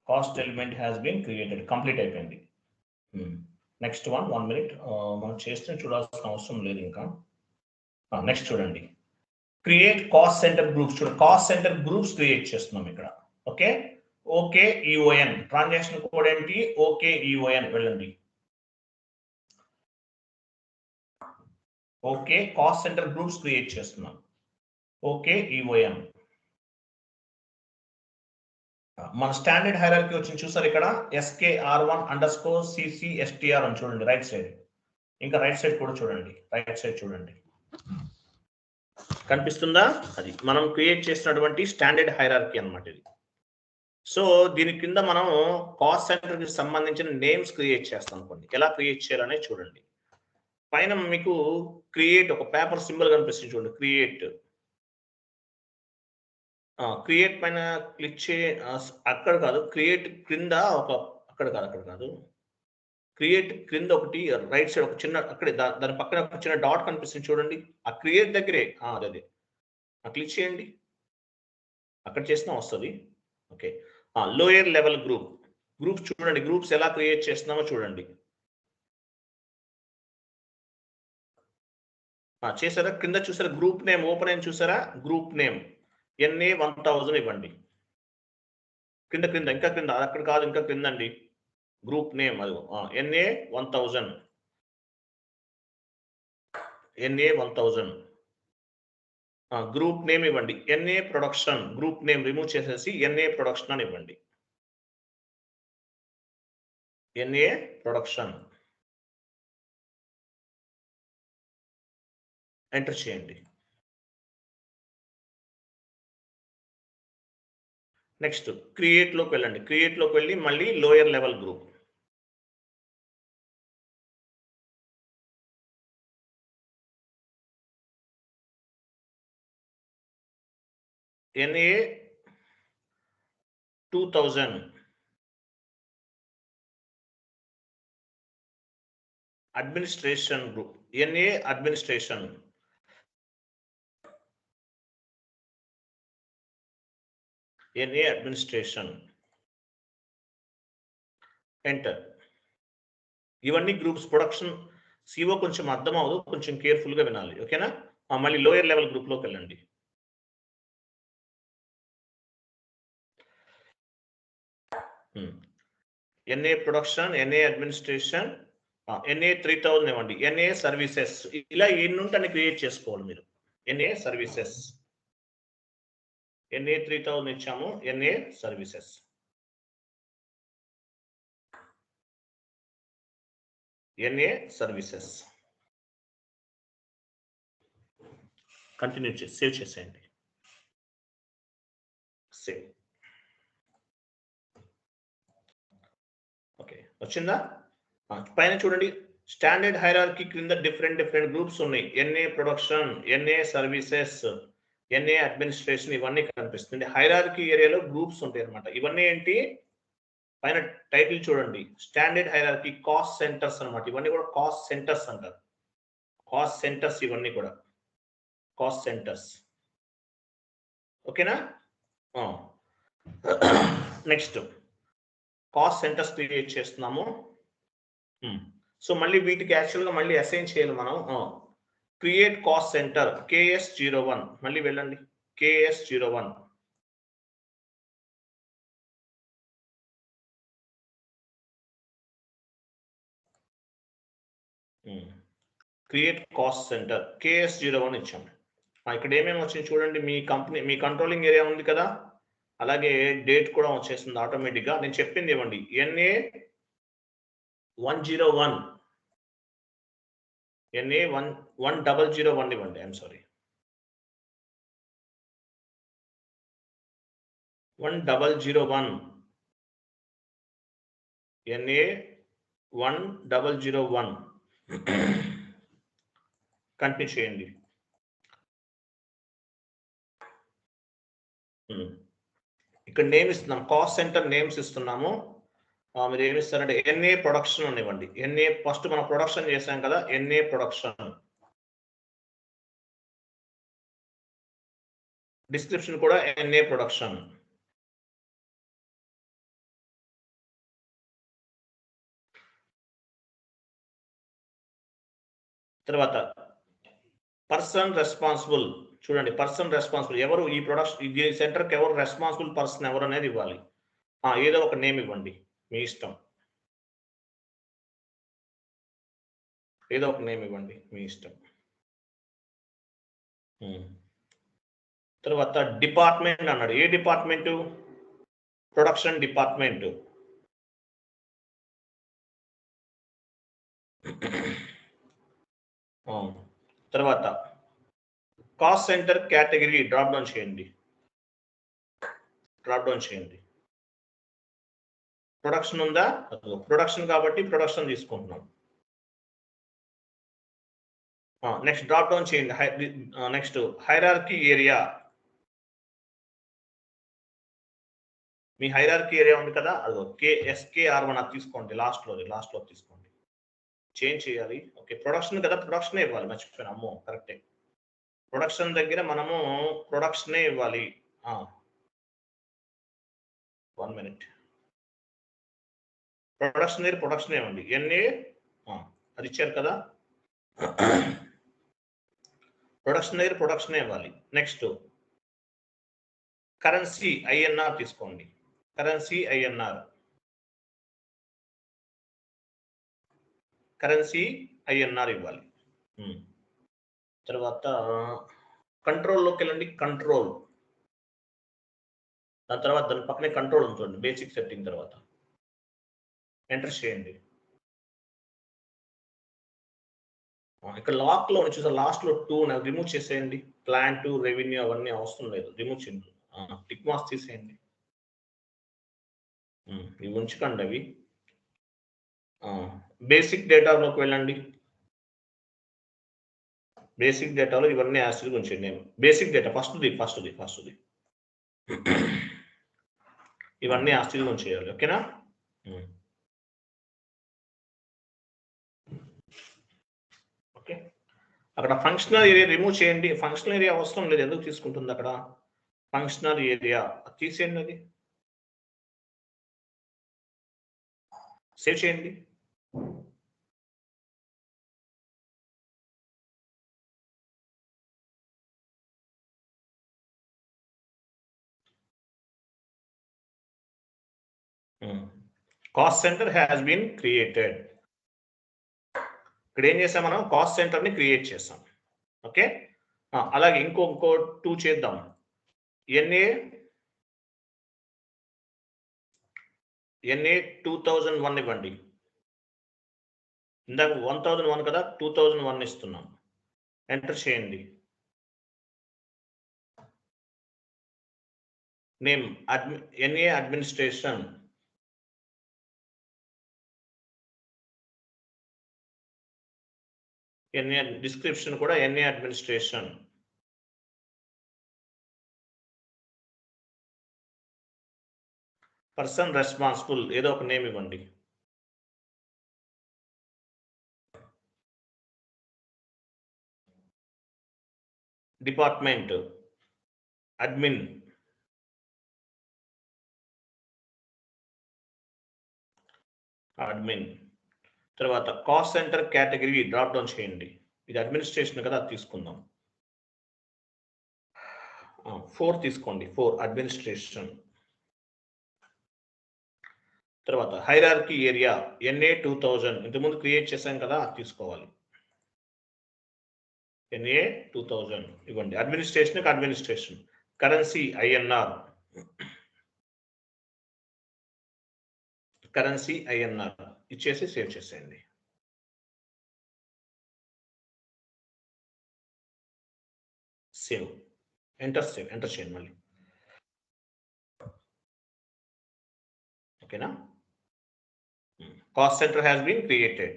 cost element has been created, complete అయిపోయింది. నెక్స్ట్ 1 minute, మనం చేస్తే చూడాల్సిన అవసరం లేదు ఇంకా. నెక్స్ట్ చూడండి, క్రియేట్ కాస్ట్ సెంటర్ గ్రూప్స్. చూడండి, కాస్ట్ సెంటర్ గ్రూప్స్ క్రియేట్ చేస్తున్నాం ఇక్కడ. ఓకే, ఓకే ఈఓఎన్, ట్రాన్సాక్షన్ కోడ్ ఏంటి? ఓకే ఈఓఎన్, వెళ్ళండి. Okay cost centre groups create చేస్తున్నాం. ఓకే ఈఓఎన్, మన స్టాండర్డ్ హైరార్కీ వచ్చింది చూసారు ఇక్కడ, SKR1_CCSTR అని చూడండి రైట్ సైడ్. ఇంకా రైట్ సైడ్ కూడా చూడండి, రైట్ సైడ్ చూడండి, కనిపిస్తుందా? అది మనం క్రియేట్ చేసినటువంటి స్టాండర్డ్ హైరార్కీ అన్నమాట ఇది. సో దీని కింద మనం కాస్ట్ సెంటర్ కి సంబంధించిన నేమ్స్ క్రియేట్ చేస్తాం అనుకోండి. ఎలా క్రియేట్ చేయాలనే చూడండి. పైన మీకు క్రియేట్ ఒక పేపర్ సింబల్ కనిపిస్తుంది చూడండి, క్రియేట్. క్రియేట్ పైన క్లిక్ చే, అక్కడ కాదు, క్రియేట్ క్రింద ఒక, అక్కడ కాదు, క్రియేట్ క్రింద ఒకటి రైట్ సైడ్ ఒక చిన్న, అక్కడే దాని పక్కన ఒక చిన్న డాట్ కనిపిస్తుంది చూడండి, ఆ క్రియేట్ దగ్గరే అదే క్లిక్ చేయండి, అక్కడ చేసినా వస్తుంది. ఓకే, లోయర్ లెవెల్ గ్రూప్స్ చూడండి, గ్రూప్స్ ఎలా క్రియేట్ చేస్తున్నామో చూడండి. చేశారా? కింద చూసారా గ్రూప్ నేమ్ ఓపెన్ అయిన చూసారా? గ్రూప్ నేమ్ NA1000 ఇవ్వండి. కింద ఇంకా కింద, అక్కడ కాదు, ఇంకా కింద అండి, గ్రూప్ నేమ్ అది NA1000, NA1000. గ్రూప్ నేమ్ ఇవ్వండి, NA production. Group name remove చేసేసి NA ప్రొడక్షన్ అని ఇవ్వండి. NA ప్రొడక్షన్ ఎంటర్ చేయండి. నెక్స్ట్ క్రియేట్ లోకి వెళ్ళండి, క్రియేట్ లోకి వెళ్ళి మళ్ళీ lower level group, NA2000. Administration group, NA administration. NA administration enter. ఇవన్నీ గ్రూప్స్. ప్రొడక్షన్ సిఓ కొంచెం అర్థం అవ్వదు, కొంచెం కేర్ఫుల్ గా వినాలి. ఓకేనా? మళ్ళీ లోయర్ లెవెల్ గ్రూప్ లోకి వెళ్ళండి. NA production, NA administration, NA3000 ఇవ్వండి, NA సర్వీసెస్. ఇలా ఎన్నుంటే క్రియేట్ చేసుకోవాలి మీరు. NA సర్వీసెస్, NA3000 ఇచ్చాము, NA services. NA services continue చేసి సేవ్ చేసేయండి. సేవ్. ఓకే, వచ్చిందా? పైన చూడండి, స్టాండర్డ్ హైరార్కీ క్రింద డిఫరెంట్ గ్రూప్స్ ఉన్నాయి. NA production, NA services, NA administration ఇవన్నీ కనిపిస్తుంది. హైరార్కీ ఏరియాలో గ్రూప్స్ ఉంటాయి అనమాట. ఇవన్నీ ఏంటి పైన టైటిల్ చూడండి, స్టాండర్డ్ హైరార్కీ కాస్ట్ సెంటర్స్ అనమాట. ఇవన్నీ కూడా కాస్ట్ సెంటర్స్ అంటారు. కాస్ట్ సెంటర్స్ ఇవన్నీ కూడా కాస్ట్ సెంటర్స్. ఓకేనా? నెక్స్ట్ కాస్ట్ సెంటర్స్ క్రియేట్ చేస్తున్నాము. సో మళ్ళీ వీటికి యాక్చువల్గా మళ్ళీ అసైన్ చేయాలి మనం. క్రియేట్ కాస్ట్ సెంటర్ KS01 మళ్ళీ వెళ్ళండి. KS01 create cost centre KS01 ఇచ్చాము. ఇక్కడ ఏమేమి వచ్చింది చూడండి. మీ కంపెనీ మీ కంట్రోలింగ్ ఏరియా ఉంది కదా, అలాగే డేట్ కూడా వచ్చేస్తుంది ఆటోమేటిక్గా. నేను చెప్పింది ఇవ్వండి, NA101 NA1001 ఇవ్వండి. ఐఎమ్ సారీ 1001 NA1001 కంటిన్యూ చేయండి. ఇక్కడ నేమ్ ఇస్తున్నాం, కాస్ట్ సెంటర్ నేమ్స్ ఇస్తున్నాము. మీరు ఏమి ఇస్తారంటే NA ప్రొడక్షన్ అని ఇవ్వండి. NA ఫస్ట్ మనం ప్రొడక్షన్ చేసాం కదా, NA ప్రొడక్షన్. డిస్క్రిప్షన్ కూడా NA ప్రొడక్షన్. తర్వాత పర్సన్ రెస్పాన్సిబుల్ చూడండి. పర్సన్ రెస్పాన్సిబుల్ ఎవరు, ఈ ప్రొడక్షన్ ఈ సెంటర్కి ఎవరు రెస్పాన్సిబుల్ పర్సన్ ఎవరు అనేది ఇవ్వాలి. ఏదో ఒక నేమ్ ఇవ్వండి, మీ ఇష్టం. ఏదో ఒక నేమ్ ఇవ్వండి, మీ ఇష్టం. తర్వాత డిపార్ట్మెంట్ అన్నాడు. ఏ డిపార్ట్మెంటు? Production department. తర్వాత cost centre category drop down చేయండి. ప్రొడక్షన్ ఉందా? ప్రొడక్షన్ కాబట్టి ప్రొడక్షన్ తీసుకుంటున్నాం. నెక్స్ట్ డ్రాప్ డౌన్ చేయండి. Next hierarchy area. మీ హైరార్కీ ఏరియా ఉంది కదా, అదో SKR1 అది తీసుకోండి. లాస్ట్లో తీసుకోండి. చేంజ్ చేయాలి. ఓకే, ప్రొడక్షన్ కదా, ప్రొడక్షనే ఇవ్వాలి. మర్చిపోయాను, అమ్మో కరెక్టే. ప్రొడక్షన్ దగ్గర మనము ప్రొడక్షనే ఇవ్వాలి. 1 మినిట్. ప్రొడక్షన్ దగ్గర ప్రొడక్షన్ ఇవ్వండి. NA అది ఇచ్చారు కదా, ప్రొడక్షన్ దగ్గర ప్రొడక్షన్ ఇవ్వాలి. నెక్స్ట్ కరెన్సీ INR తీసుకోండి. కరెన్సీ INR ఇవ్వాలి. తర్వాత కంట్రోల్లోకి వెళ్ళండి. కంట్రోల్, దాని తర్వాత దాని పక్కనే కంట్రోల్ ఉంది చూడండి. బేసిక్ సెట్టింగ్ తర్వాత ఎంటర్ చేయండి. ఇక్కడ లాక్ లో చూసారు, లాస్ట్ లో 2 రిమూవ్ చేసేయండి. ప్లాంట్, రెవెన్యూ అవన్నీ అవసరం లేదు, రిమూవ్ చేయండి. టిక్ మార్క్స్ తీసేయండి. ఇవి ఉంచుకోండి. అవి బేసిక్ డేటాలోకి వెళ్ళండి. బేసిక్ డేటాలో ఇవన్నీ యాసిడ్ ఉంచండి. నేను బేసిక్ డేటా ఫస్ట్ది ఇవన్నీ యాసిడ్ ఉంచేయాలి. ఓకేనా? ఓకే, అక్కడ ఫంక్షనల్ ఏరియా రిమూవ్ చేయండి. ఫంక్షనల్ ఏరియా అవసరం లేదు, ఎందుకు తీసుకుంటుంది అక్కడ? ఫంక్షనల్ ఏరియా తీసేయండి, అది సేవ్ చేయండి. Cost centre has been created. ఇక్కడ ఏం చేసాం మనం? కాస్ట్ సెంటర్ ని క్రియేట్ చేసాం. ఓకే, అలాగే ఇంకో 2 చేద్దాం. NA 2001 ఇవ్వండి. ఇందాక 1001 కదా, 2001 ఇస్తున్నాం. ఎంటర్ చేయండి. Name NA administration. డిస్క్రిప్షన్ కూడా NA అడ్మినిస్ట్రేషన్. పర్సన్ రెస్పాన్సిబుల్ ఏదో ఒక నేమ్ ఇవ్వండి. డిపార్ట్మెంట్, అడ్మిన్, తర్వాత cost centre category drop down చేయండి. ఇది అడ్మినిస్ట్రేషన్ కదా, అది తీసుకుందాం. 4 తీసుకోండి, 4 అడ్మినిస్ట్రేషన్. తర్వాత హైరార్కీ ఏరియా NA 2000 ఇంతకుముందు క్రియేట్ చేశాం కదా, అది తీసుకోవాలి. NA 2000 ఇవ్వండి. అడ్మినిస్ట్రేషన్. కరెన్సీ INR, ఇచ్చేసి సేవ్ చేసేయండి. సేవ్, ఎంటర్ చేయండి మళ్ళీ. ఓకేనా? Cost centre has been created.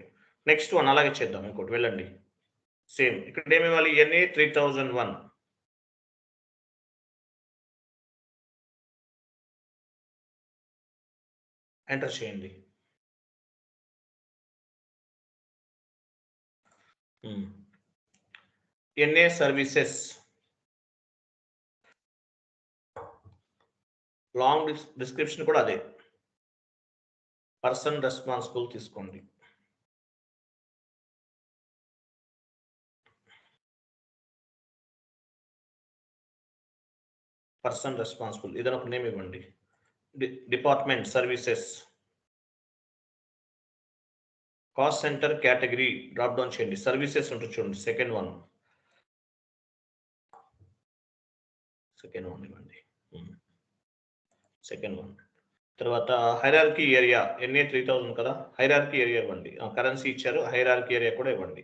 Next one అలాగే చేద్దాం. ఇంకోటి వెళ్ళండి, సేమ్. ఇక్కడ ఏమి ఇవ్వాలి? NA 3001. ఎంటర్ చేయండి. NA సర్వీసెస్, లాంగ్ డిస్క్రిప్షన్ కూడా అదే. పర్సన్ రెస్పాన్సిబుల్ తీసుకోండి. పర్సన్ రెస్పాన్సిబుల్ ఏదైనా ఒక నేమ్ ఇవ్వండి. Department services, cost centre category drop down చేయండి. సర్వీసెస్ ఉంటుంది చూడండి, సెకండ్ వన్ ఇవ్వండి. Second one. తర్వాత హైరార్కీ ఏరియా NA 3000 కదా, హైరార్కీ ఏరియా ఇవ్వండి. కరెన్సీ ఇచ్చారు, హైరార్కీ ఏరియా కూడా ఇవ్వండి.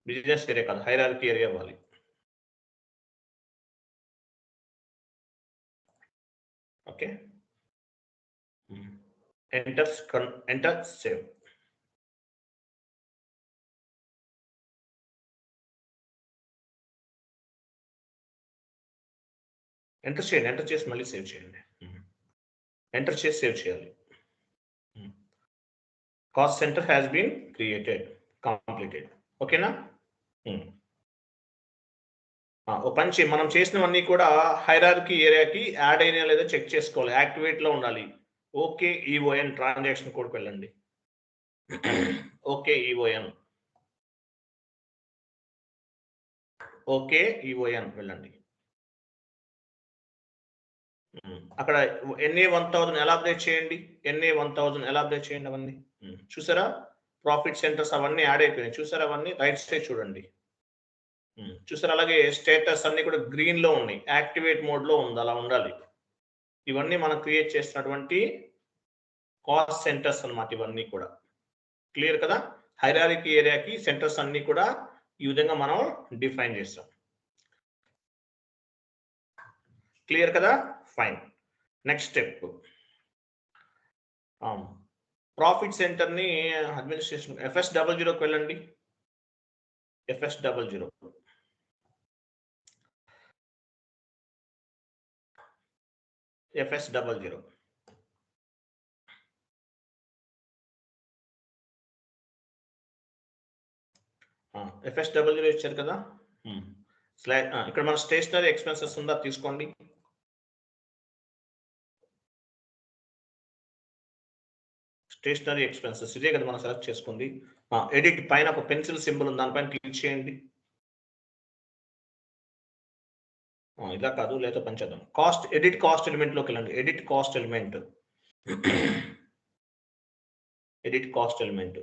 బిజినెస్ ఏరియా కాదు, హైరార్కీ ఏరియా ఇవ్వాలి. Okay, enter save. ఎంటర్ చేసి మళ్ళీ సేవ్ చేయండి. ఎంటర్ చేసి సేవ్ చేయాలి. Cost centre has been created, completed. ఓకేనా? ఓ పంచి మనం చేసినవన్నీ కూడా హైరార్కీ ఏరియాకి యాడ్ అయినా లేదా చెక్ చేసుకోవాలి. యాక్టివేట్ లో ఉండాలి. ఓకే EON ట్రాన్సాక్షన్ కోడ్కి వెళ్ళండి. ఓకే EON వెళ్ళండి. అక్కడ NA 1000 ఎలా అప్డేట్ చేయండి. NA 1000 ఎలా అప్డేట్ చేయండి. అవన్నీ చూసారా? ప్రాఫిట్ సెంటర్స్ అవన్నీ యాడ్ అయిపోయినాయి. చూసారా? అవన్నీ రైట్ సైడ్ చూడండి. చూసారా? అలాగే స్టేటస్ అన్ని కూడా గ్రీన్ లో ఉన్నాయి, యాక్టివేట్ మోడ్ లో ఉంది. అలా ఉండాలి. ఇవన్నీ మనం క్రియేట్ చేసినటువంటి కాస్ట్ సెంటర్స్ అన్నమాట. ఇవన్నీ కూడా క్లియర్ కదా? హైరార్కీ ఏరియాకి సెంటర్స్ అన్ని కూడా ఈ విధంగా మనం డిఫైన్ చేస్తాం. క్లియర్ కదా? Fine. Next step, profit centre ని అడ్మినిస్ట్రేషన్ FS00కి వెళ్ళండి. FS00 FS00 ఇచ్చారు కదా. ఇక్కడ మన స్టేషనరీ ఎక్స్పెన్సెస్ ఉందా, తీసుకోండి. స్టేషనరీ ఎక్స్పెన్సెస్ ఇదే కదా మనం సెలెక్ట్ చేసుకుంది. ఎడిట్ పైన ఒక పెన్సిల్ సింబల్ ఉంది, దానిపైన క్లిక్ చేయండి. ఇలా కాదు, లేదా పంచేద్దాం. ఎడిట్ కాస్ట్ ఎలిమెంట్ లోకి వెళ్ళండి. ఎడిట్ కాస్ట్ ఎలిమెంట్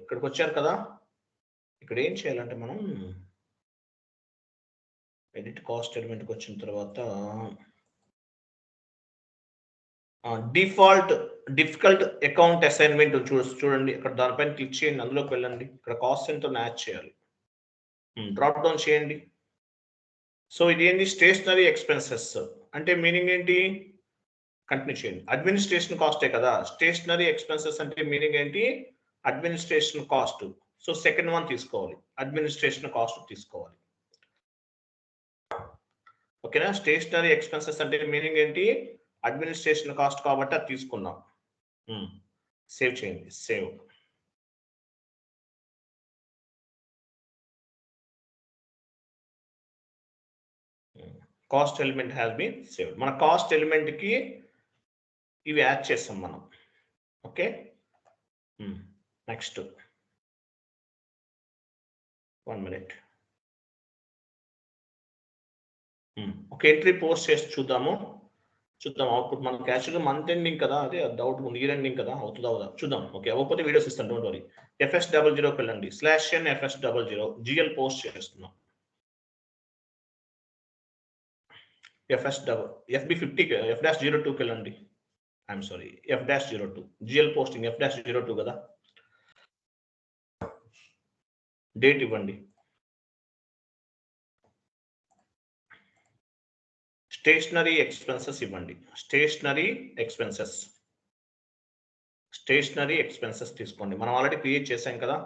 ఇక్కడికి వచ్చారు కదా. ఇక్కడ ఏం చేయాలంటే మనం ఎడిట్ కాస్ట్ ఎలిమెంట్కి వచ్చిన తర్వాత డిఫికల్ట్ అకౌంట్ అసైన్మెంట్ చూడండి. ఇక్కడ దానిపైన క్లిక్ చేయండి, అందులోకి వెళ్ళండి. ఇక్కడ కాస్ట్ సెంటర్ యాడ్ చేయాలి. డ్రాప్ డౌన్ చేయండి. సో ఇది ఏంటి? స్టేషనరీ ఎక్స్పెన్సెస్ అంటే మీనింగ్ ఏంటి? కంటిన్యూ చేయండి. అడ్మినిస్ట్రేషన్ కాస్టే కదా. స్టేషనరీ ఎక్స్పెన్సెస్ అంటే మీనింగ్ ఏంటి? Administration cost. So second one తీసుకోవాలి, అడ్మినిస్ట్రేషన్ కాస్ట్ తీసుకోవాలి. ఓకేనా? స్టేషనరీ ఎక్స్పెన్సెస్ అంటే మీనింగ్ ఏంటి? అడ్మినిస్ట్రేషన్ కాస్ట్ కాబట్టి అది తీసుకుందాం. సేవ్ చేయండి. Save. Cost element has been save. మన కాస్ట్ ఎలిమెంట్కి ఇవి యాడ్ చేస్తాం మనం. Okay, next 1 minute. ఒక ఎంట్రీ పోస్ట్ చేసి చూద్దాం అవుట్పుట్. మనకి యాక్చువల్గా మంత్ ఎండింగ్ కదా, అదే డౌట్ ఉంది, ఇయర్ ఎండింగ్ కదా, అవుతుందా చూద్దాం. ఓకే, అవ్వకపోతే వీడియోస్ ఇస్తాను, డోంట్ వరీ. FS00కి వెళ్ళండి, /n FS00 GL పోస్ట్ చేస్తున్నాం. FB50 F-02కి వెళ్ళండి. I'm sorry, F-02 GL posting F-02 కదా. డేట్ ఇవ్వండి. స్టేషనరీ ఎక్స్పెన్సెస్ ఇవ్వండి. స్టేషనరీ ఎక్స్పెన్సెస్ తీసుకోండి. మనం ఆల్రెడీ క్రియేట్ చేసాం కదా.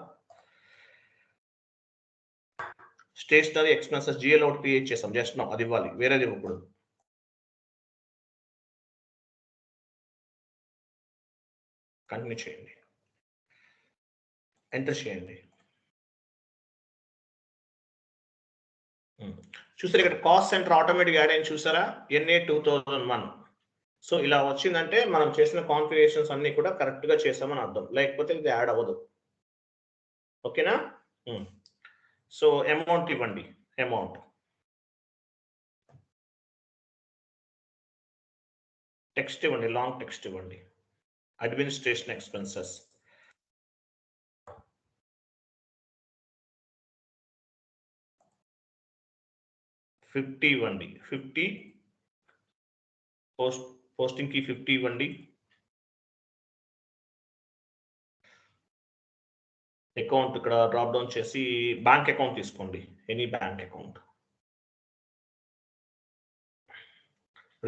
Stationery expenses GL out create చేసాం, జస్ట్ నో అది ఇవ్వాలి, వేరేది ఇవ్వకూడదు. కంటిన్యూ చేయండి, ఎంటర్ చేయండి. చూసారు ఇక్కడ కాస్ట్ సెంటర్ ఆటోమేటిక్ యాడ్ అయింది చూసారా, NA 2001. సో ఇలా వచ్చిందంటే మనం చేసిన కాన్ఫిగరేషన్స్ అన్ని కూడా కరెక్ట్ గా చేసామని అర్థం, లేకపోతే ఇది యాడ్ అవ్వదు. ఓకేనా. సో అమౌంట్ ఇవ్వండి. అమౌంట్ టెక్స్ట్ ఇవ్వండి, లాంగ్ టెక్స్ట్ ఇవ్వండి. అడ్మినిస్ట్రేషన్ ఎక్స్పెన్సెస్ 50 ఇవ్వండి. 50 పోస్టింగ్ కి 50 ఇవ్వండి. అకౌంట్ ఇక్కడ డ్రాప్ డౌన్ చేసి బ్యాంక్ అకౌంట్ తీసుకోండి, ఎనీ బ్యాంక్ అకౌంట్.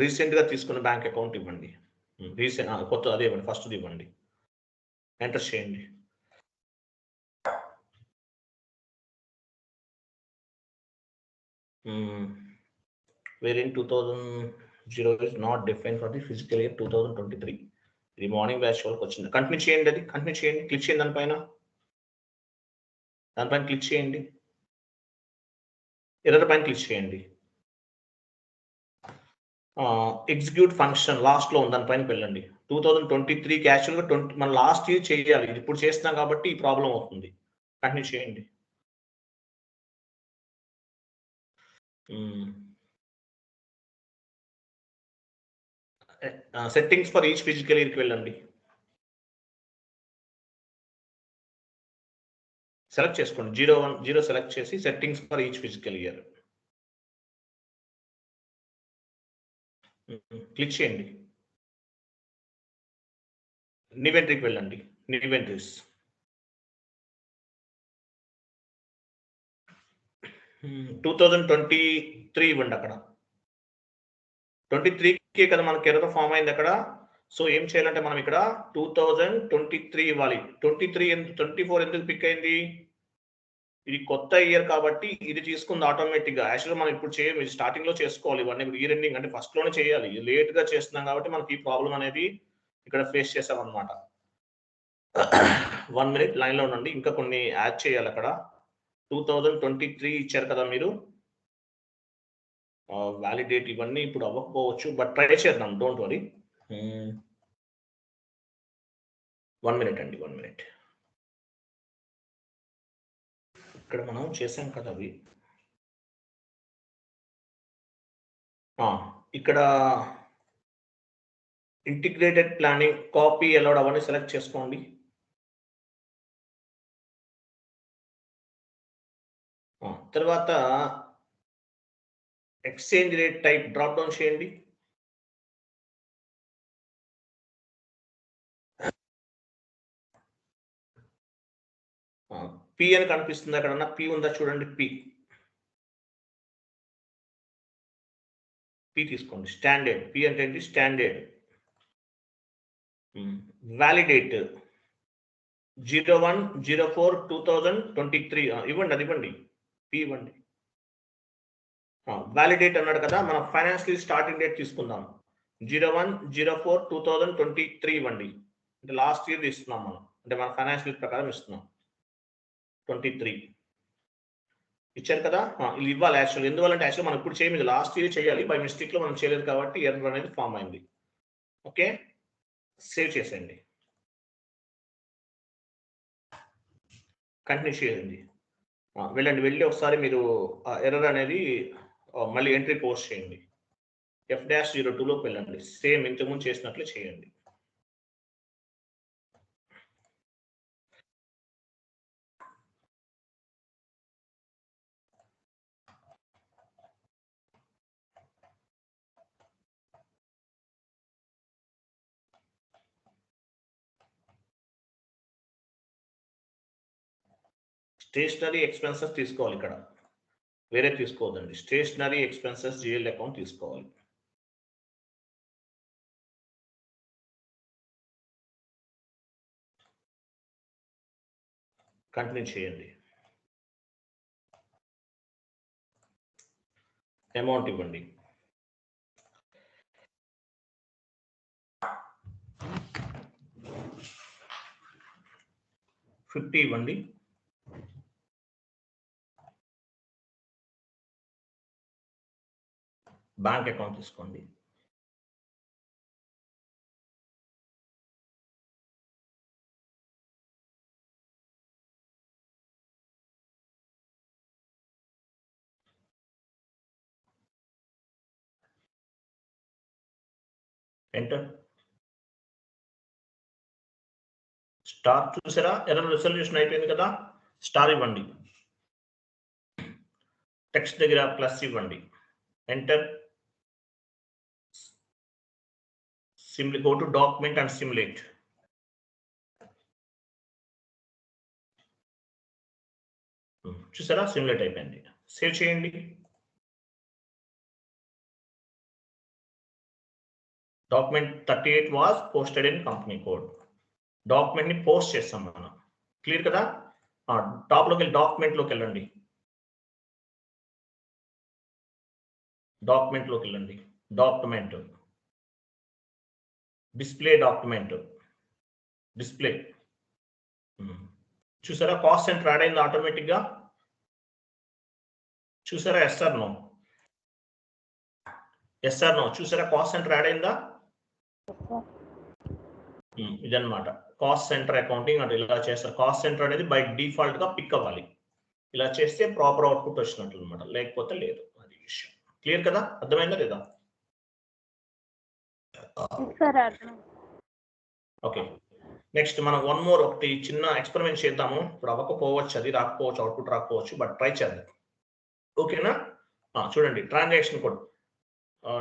రీసెంట్ గా తీసుకున్న బ్యాంక్ అకౌంట్ ఇవ్వండి. కొత్త అదే ఇవ్వండి, ఫస్ట్ ఇవ్వండి. ఎంటర్ చేయండి. wherein 2000 is not defined for the physical year 2023. ఇది మార్నింగ్ బ్యాచ్ వాళ్ళకి వచ్చింది. కంటిన్యూ చేయండి, అది కంటిన్యూ చేయండి, క్లిక్ చేయండి దానిపైన క్లిక్ చేయండి, ఎర్రర్ పైన క్లిక్ చేయండి. ఎగ్జిక్యూట్ ఫంక్షన్ లాస్ట్ లో ఉంది, దానిపైన వెళ్ళండి. 2023కి యాక్చువల్గా మన లాస్ట్ ఇయర్ చేయాలి, ఇది ఇప్పుడు చేస్తున్నాం కాబట్టి ఈ ప్రాబ్లం అవుతుంది. కంటిన్యూ చేయండి. సెట్టింగ్స్ ఫర్ ఈచ్ ఫిజికల్ ఇయర్కి వెళ్ళండి. సెలెక్ట్ చేసుకోండి, 0 సెలెక్ట్ చేసి settings for each physical year click చేయండి. నివెంట్రీకి వెళ్ళండి. నివెంట్రీస్ 2023 ఇవ్వండి. అక్కడ 23కే కదా మనకి ఎర్రర్ ఫామ్ అయింది అక్కడ. సో ఏం చేయాలంటే మనం ఇక్కడ 2023 ఇవ్వాలి. 24 ఎందుకు పిక్ అయింది, ఇది కొత్త ఇయర్ కాబట్టి ఇది తీసుకుంది ఆటోమేటిక్ గా. యాక్చువల్గా మనం ఇప్పుడు చేయాలి, స్టార్టింగ్ లో చేసుకోవాలి ఇవన్నీ, ఇయర్ ఎండింగ్ అంటే ఫస్ట్ లోనే చేయాలి. లేట్ గా చేస్తున్నాం కాబట్టి మనకి ఈ ప్రాబ్లం అనేది ఇక్కడ ఫేస్ చేసాం అనమాట. 1 minute లైన్ లో ఉండండి, ఇంకా కొన్ని యాడ్ చేయాలి. అక్కడ 2023 ఇచ్చారు కదా మీరు, వ్యాలిడేట్ ఇవన్నీ ఇప్పుడు అవ్వకపోవచ్చు, బట్ ట్రై చేద్దాం, డోంట్ వరీ. 1 minute అండి, 1 minute. ఇక్కడ మనం చేసాం కదా అవి. ఇక్కడ ఇంటిగ్రేటెడ్ ప్లానింగ్, కాపీ అలౌడ్ అవన్నీ సెలెక్ట్ చేసుకోండి. తర్వాత exchange rate type drop down చేయండి. పి అని కనిపిస్తుంది అక్కడ, పి ఉందా చూడండి. పి తీసుకోండి. స్టాండర్డ్ పి అంటే ఏంటి, స్టాండర్డ్. వ్యాలిడేట్ 01/04/2023 ఇవ్వండి, అది ఇవ్వండి, పి ఇవ్వండి. వ్యాలిడేట్ అన్నాడు కదా, మనం ఫైనాన్షియల్ స్టార్టింగ్ డేట్ తీసుకుందాం. 01/04/2023 ఇవ్వండి. అంటే లాస్ట్ ఇయర్ ఇస్తున్నాం మనం, అంటే మన ఫైనాన్షియల్ ప్రకారం ఇస్తున్నాం. 23 ఇచ్చారు కదా, ఇది ఇవ్వాలి యాక్చువల్. ఎందువల్లంటే యాక్చువల్ మనం ఇప్పుడు చేయలేదు, లాస్ట్ ఇయర్ చేయాలి, బై మిస్టేక్ లో మనం చేయలేదు కాబట్టి ఎర్రర్ అనేది ఫామ్ అయింది. ఓకే, సేవ్ చేసేయండి, కంటిన్యూ చేయండి. వెళ్ళి ఒకసారి మీరు ఎర్రర్ అనేది మళ్ళీ ఎంట్రీ పోస్ట్ చేయండి. F-02లోకి వెళ్ళండి, సేమ్ ఇంతకుముందు చేసినట్లు చేయండి. స్టేషనరీ ఎక్స్పెన్సెస్ తీసుకోవాలి, ఇక్కడ వేరే తీసుకోవద్దండి. స్టేషనరీ ఎక్స్పెన్సెస్ GL అకౌంట్ తీసుకోవాలి. కంటిన్యూ చేయండి, అమౌంట్ ఇవ్వండి. $50 ఇవ్వండి. బ్యాంక్ అకౌంట్ తీసుకోండి. ఎంటర్. స్టార్ చూసారా, ఎర్రర్ రిజల్యూషన్ అయిపోయింది కదా, స్టార్ ఇవ్వండి. టెక్స్ట్ దగ్గర ప్లస్ ఇవ్వండి, enter. Simply go to document and simulate. చూసారా, సిమ్యులేట్ అయిపోయింది. సేవ్ చేయండి. Document 38 was posted in company code. Document ని పోస్ట్ చేస్తాం మనం, క్లియర్ కదా. టాప్ లోకి వెళ్ళి డాక్యుమెంట్ లోకి వెళ్ళండి, డాక్యుమెంట్ లోకి వెళ్ళండి, డాక్యుమెంట్, డిస్ప్లే డాక్యుమెంట్, డిస్ప్లే. చూసారా, కాస్ట్ సెంటర్ యాడ్ అయింది ఆటోమేటిక్ గా. చూసారా, ఎస్ఆర్ నో, ఎస్ఆర్ నో, చూసారా కాస్ట్ సెంటర్ యాడ్ అయిందా. ఇదన్నమాట కాస్ట్ సెంటర్ అకౌంటింగ్ అంటే ఇలా చేస్తారు. కాస్ట్ సెంటర్ అనేది బై డిఫాల్ట్ గా పిక్ అవ్వాలి, ఇలా చేస్తే ప్రాపర్ అవుట్పుట్ వచ్చినట్లు అనమాట, లేకపోతే లేదు. అది విషయం, క్లియర్ కదా, అర్థమైందా లేదా. ఓకే, నెక్స్ట్ మనం వన్ మోర్ ఒకటి చిన్న ఎక్స్పెరిమెంట్ చేద్దాము. ఇప్పుడు అవ్వకపోవచ్చు, అది రాకపోవచ్చు, అవుట్పుట్ రాకపోవచ్చు, బట్ ట్రై చేద్దాం. ఓకేనా, చూడండి ట్రాన్సాక్షన్ కోడ్.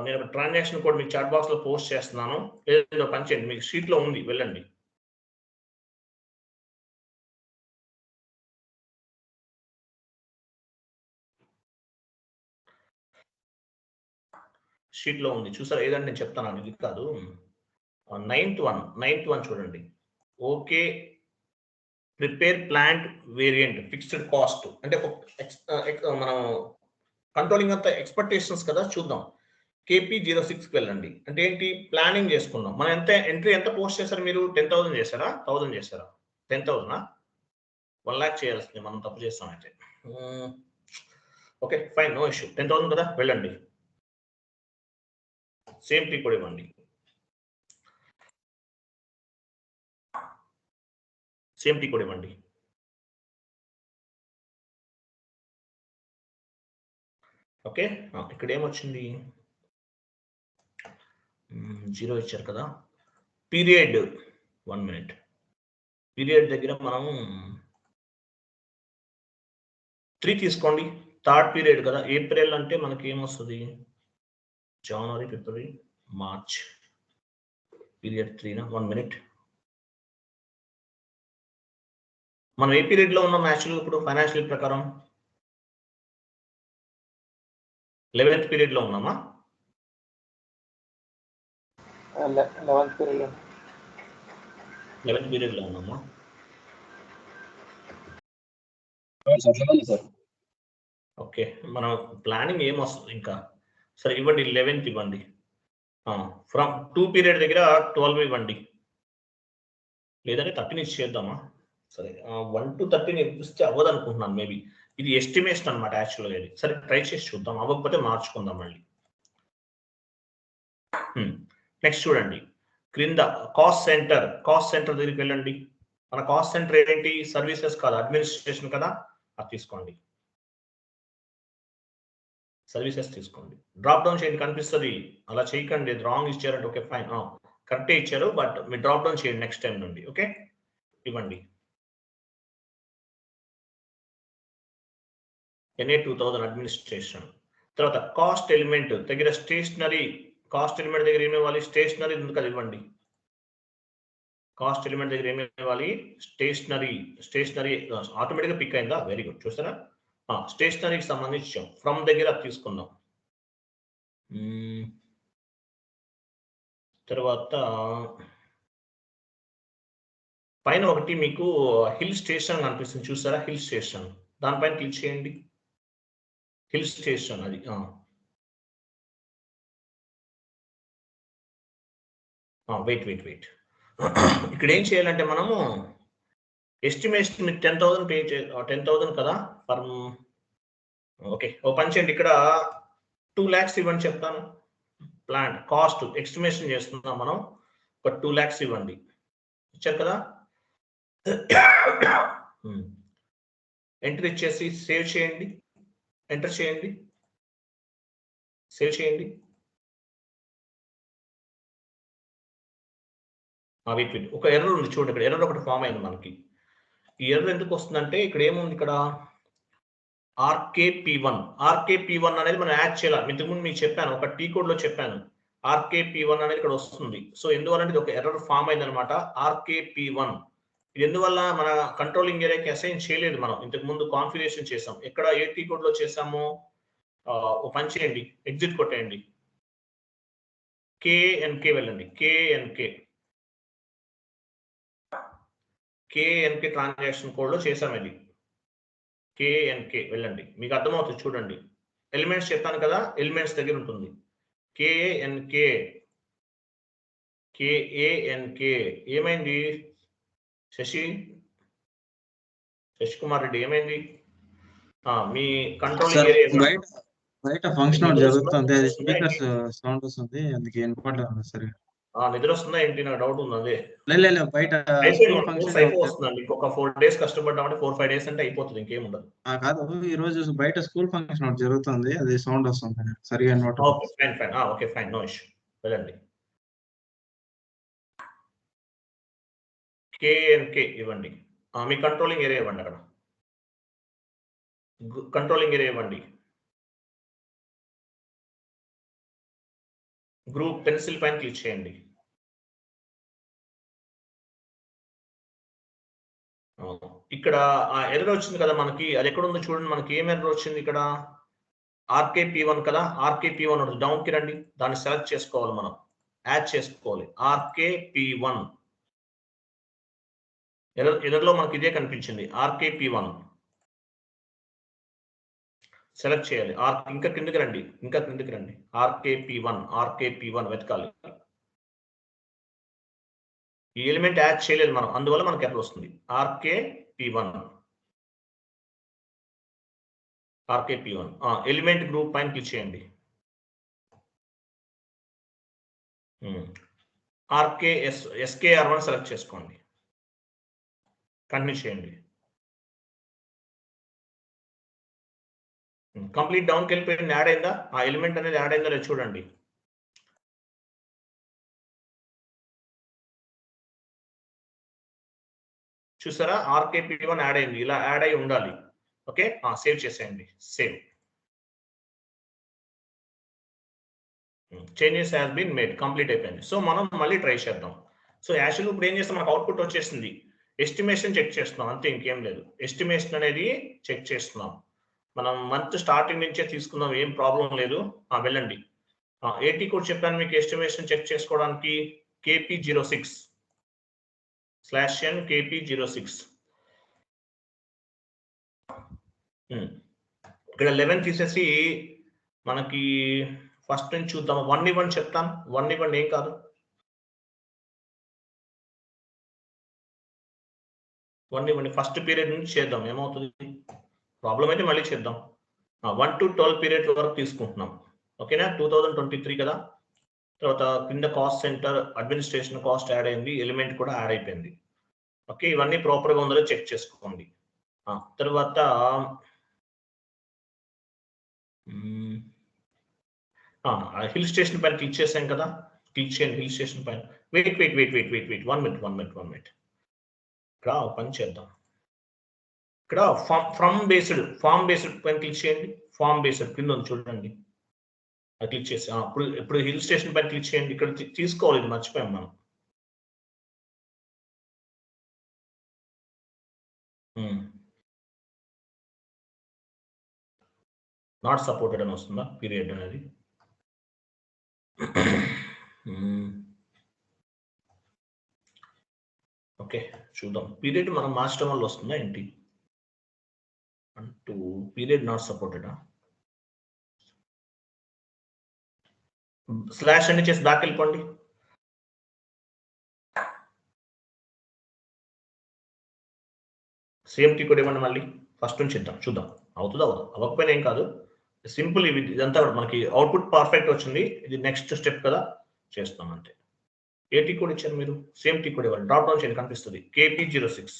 నేను ట్రాన్సాక్షన్ కోడ్ మీకు చాట్ బాక్స్ లో పోస్ట్ చేస్తున్నాను, ఏదో పని చేయండి, మీకు షీట్ లో ఉంది, వెళ్ళండి. షీట్ లో ఉంది, చూసారా, ఏదంటే నేను చెప్తాను, ఇది కాదు. 9th one చూడండి. Okay, prepare plant variant fixed cost అంటే మనం కంట్రోలింగ్ అంతా ఎక్స్పెక్టేషన్స్ కదా, చూద్దాం. KP06కి వెళ్ళండి. అంటే ఏంటి, ప్లానింగ్ చేసుకుందాం. మనం ఎంత ఎంట్రీ ఎంత పోస్ట్ చేశారు మీరు, 10,000 చేశారా, 1000 చేశారా, 10,000 1 lakh చేయాల్సింది, మనం తప్పు చేస్తాం అయితే. ఓకే ఫైన్, నో ఇష్యూ, 10,000 కదా, వెళ్ళండి. సేమ్ టీ కూడా ఇవ్వండి, సేమ్ టీ కూడా ఇవ్వండి. ఓకే, ఇక్కడ ఏమొచ్చింది, 0 ఇచ్చారు కదా. పీరియడ్ 1 minute, పీరియడ్ దగ్గర మనం 3 తీసుకోండి. థర్డ్ పీరియడ్ కదా, ఏప్రిల్ అంటే మనకి ఏమొస్తుంది, జనవరి, ఫిబ్రవరి, మార్చ్, పీరియడ్ 3 1 minute. మనం ఏ పీరియడ్ లో ఉన్నాం యాక్చువల్గా ఇప్పుడు ఫైనాన్షియల్ ప్రకారం, 11th పీరియడ్ లో ఉన్నామా, 11th పీరియడ్ లో ఉన్నామా. ఓకే, మనం ప్లానింగ్ ఏమొస్తుంది ఇంకా, సరే ఇవ్వండి, 11th ఇవ్వండి. ఫ్రమ్ 2 పీరియడ్ దగ్గర 12 ఇవ్వండి, లేదంటే 13 ఇచ్చేద్దామా? సరే 1 to 13 ఇస్తే అవ్వదు అనుకుంటున్నాను. మేబీ ఇది ఎస్టిమేషన్ అనమాట యాక్చువల్గా. ఇది సరే ట్రై చేసి చూద్దాం, అవ్వకపోతే మార్చుకుందాం మళ్ళీ. నెక్స్ట్ చూడండి, క్రింద కాస్ట్ సెంటర్ దగ్గరికి వెళ్ళండి. మన కాస్ట్ సెంటర్ ఏంటి? సర్వీసెస్ కాదు, అడ్మినిస్ట్రేషన్ కదా. అది తీసుకోండి, సర్వీసెస్ తీసుకోండి. డ్రాప్ డౌన్ చేయండి, కనిపిస్తుంది. అలా చేయకండి, రాంగ్ ఇచ్చారంటే ఓకే ఫైన్, కరెక్టే ఇచ్చారు, బట్ మీరు డ్రాప్ డౌన్ చేయండి నెక్స్ట్ టైం నుండి. ఓకే, ఇవ్వండి. NA 2000 administration. తర్వాత కాస్ట్ ఎలిమెంట్ దగ్గర స్టేషనరీ, కాస్ట్ ఎలిమెంట్ దగ్గర ఏమి ఇవ్వాలి? స్టేషనరీ ఉంది కదా, ఇవ్వండి. కాస్ట్ ఎలిమెంట్ దగ్గర ఏమి ఇవ్వాలి? స్టేషనరీ ఆటోమేటిక్గా పిక్ అయిందా? Very good. చూస్తారా, స్టేషనరీకి సంబంధించి ఫ్రమ్ దగ్గర తీసుకుందాం. తర్వాత పైన ఒకటి మీకు హిల్ స్టేషన్ కనిపిస్తుంది, చూసారా? హిల్ స్టేషన్, దానిపైన క్లిక్ చేయండి. హిల్ స్టేషన్ అది వెయిట్ ఇక్కడ ఏం చేయాలంటే మనము ఎస్టిమేషన్ మీకు 10,000 పే 10,000 కదా పర్. ఓకే, ఓ పని చేయండి, ఇక్కడ 2 lakhs ఇవ్వండి చెప్తాను. ప్లాంట్ కాస్ట్ ఎస్టిమేషన్ చేస్తున్నాం మనం, ఒక 2 lakhs ఇవ్వండి. ఇచ్చారు కదా, ఎంటర్ ఇచ్చేసి సేవ్ చేయండి, ఎంటర్ చేయండి, సేవ్ చేయండి. వెయిట్ ఒక ఎర్రర్ ఉంది చూడండి, ఇక్కడ ఎర్రర్ ఒకటి ఫామ్ అయింది మనకి. ఈ ఎర్రర్ ఎందుకు వస్తుందంటే ఇక్కడ ఏముంది, ఇక్కడ RKP1 అనేది మనం యాడ్ చేయాలి. ఇంతకుముందు మీకు చెప్పాను, ఒక టీ కోడ్ లో చెప్పాను, RKP1 అనేది ఇక్కడ వస్తుంది. సో ఎందువల్ల ఇది ఒక ఎర్రర్ ఫామ్ అయింది అనమాట, RKP1. ఇది ఎందువల్ల మన కంట్రోలింగ్ ఏరియాకి అసైన్ చేయలేదు మనం, ఇంతకు ముందు కాన్ఫిగరేషన్ చేసాం. ఎక్కడ ఏ టీ కోడ్ లో చేసాము? ఓ పని చేయండి, ఎగ్జిట్ కొట్టేయండి, KNK వెళ్ళండి, KNK ట్రాన్సాక్షన్ కోడ్ లో చేసాం. ఇది KNK వెళ్ళండి, మీకు అర్థమవుతుంది చూడండి. ఎలిమెంట్స్ చెప్పాను కదా, ఎలిమెంట్స్ దగ్గర ఉంటుంది. KNK ఏమైంది? శశి కుమార్ రెడ్డి ఏమైంది? మీ కంట్రోలింగ్ ఏరియా బయట ఫంక్షన్ ఒకటి జరుగుతుంది, అది స్పీకర్స్ సౌండ్ వస్తుంది, అందుకే వినపడలేదు సరిగా. నిద్ర వస్తుందా ఏంటి? నాకు డౌట్ ఉంది అదే. లేదు బయట వస్తుందండి, ఇంకొక 4 days కష్టపడ్డామంటే 4-5 days అంటే అయిపోతుంది, ఇంకేం ఉండదు. కాదు, ఈ రోజు బయట స్కూల్ ఫంక్షన్ ఒకటి జరుగుతుంది, అది సౌండ్ వస్తుంది సరిగా వినపడలేదు. Okay fine, no issue. వెళ్ళండి, KNK ఇవ్వండి. మీ కంట్రోలింగ్ ఏరియా ఇవ్వండి, అక్కడ కంట్రోలింగ్ ఏరియా ఇవ్వండి. గ్రూప్ పెన్సిల్ పైన క్లిక్ చేయండి. ఇక్కడ ఎర్రర్ వచ్చింది కదా మనకి, అది ఎక్కడ ఉందో చూడండి. మనకి ఏం ఎర్రర్ వచ్చింది ఇక్కడ? RKP1 కదా, RKP1 డౌన్ కి రండి, దాన్ని సెలెక్ట్ చేసుకోవాలి, మనం యాడ్ చేసుకోవాలి. RKP1 ఎర్రర్లో మనకి ఇదే కనిపించింది, RKP1 సెలెక్ట్ చేయాలి. ఇంకా కిందకి రండి, RKP1 వెతకాలి. ఈ ఎలిమెంట్ యాడ్ చేయలేదు మనం, అందువల్ల మనకి ఎర్రర్ వస్తుంది. RKP1 ఎలిమెంట్ గ్రూప్ పైన క్లిక్ చేయండి. SKR1 సెలెక్ట్ చేసుకోండి, కంటిన్యూ చేయండి. కంప్లీట్ డౌన్కి వెళ్ళిపోయింది, యాడ్ అయిందా? ఆ ఎలిమెంట్ అనేది యాడ్ అయిందా లేదు చూడండి. చూసారా, RKP1 యాడ్ అయింది, ఇలా యాడ్ అయి ఉండాలి. ఓకే, సేవ్ చేసేయండి. Save changes has been made, complete అయిపోయింది. సో మనం మళ్ళీ ట్రై చేద్దాం. సో యాక్చువల్గా ఇప్పుడు ఏం చేస్తాం, మనకు అవుట్పుట్ వచ్చేసింది. ఎస్టిమేషన్ చెక్ చేస్తున్నాం అంతే, ఇంకేం లేదు. ఎస్టిమేషన్ అనేది చెక్ చేస్తున్నాం. మనం మంత్ స్టార్టింగ్ నుంచే తీసుకుందాం, ఏం ప్రాబ్లం లేదు. వెళ్ళండి, ఏటీ కోడ్ చెప్పాను మీకు ఎస్టిమేషన్ చెక్ చేసుకోవడానికి. KP06/N KP06. ఇక్కడ 11 తీసేసి మనకి ఫస్ట్ నుంచి చూద్దాం. 1 ఇవ్వండి చెప్తాను. 1 ఇవ్వండి, ఏం కాదు. 1 ఇవ్వండి. ఫస్ట్ పీరియడ్ నుంచి చేద్దాం, ఏమవుతుంది ప్రాబ్లం అయితే మళ్ళీ చేద్దాం. 1 to 12 పీరియడ్ వరకు తీసుకుంటున్నాం. ఓకేనా? 2023 కదా. తర్వాత కింద cost centre administration cost add అయింది, ఎలిమెంట్ కూడా యాడ్ అయిపోయింది. ఓకే, ఇవన్నీ ప్రాపర్గా ఉందో చెక్ చేసుకోండి. తర్వాత హిల్ స్టేషన్ పైన క్లిక్ చేసాం కదా, క్లిక్ చేయండి హిల్ స్టేషన్ పైన. Wait 1 minute. ఇక్కడ పని చేద్దాం. ఇక్కడ ఫామ్ బేస్డ్ పైన క్లిక్ చేయండి. ఫామ్ బేస్డ్ కింద ఉంది చూడండి, అది క్లిక్ చేసి ఇప్పుడు హిల్ స్టేషన్ పైన క్లిక్ చేయండి. ఇక్కడ తీసుకోవాలి, ఇది మర్చిపోయాం మనం. నాట్ సపోర్టెడ్ అని వస్తుందా పీరియడ్ అనేది? ఓకే, చూద్దాం. పీరియడ్ మనం మార్చడం వల్ల వస్తుందా ఏంటి? అంటూ పీరియడ్ నాట్ సపోర్టెడా? స్లాష్ అని చేసి బ్యాక్ వెళ్ళిపోండి. సేమ్ టీ కూడా ఇవ్వండి. మళ్ళీ ఫస్ట్ నుంచి చూద్దాం అవుతుందా అవ్వకపోయినా ఏం కాదు. సింపుల్ ఇదంతా మనకి అవుట్పుట్ పర్ఫెక్ట్ వచ్చింది. ఇది నెక్స్ట్ స్టెప్ కదా, చేస్తాం అంతే. ఏ టీ కోడ్ ఇచ్చారు మీరు? సేమ్ టీ కోడ్ ఇవ్వండి. డ్రాప్ డౌన్ చేయండి, కనిపిస్తుంది KP06.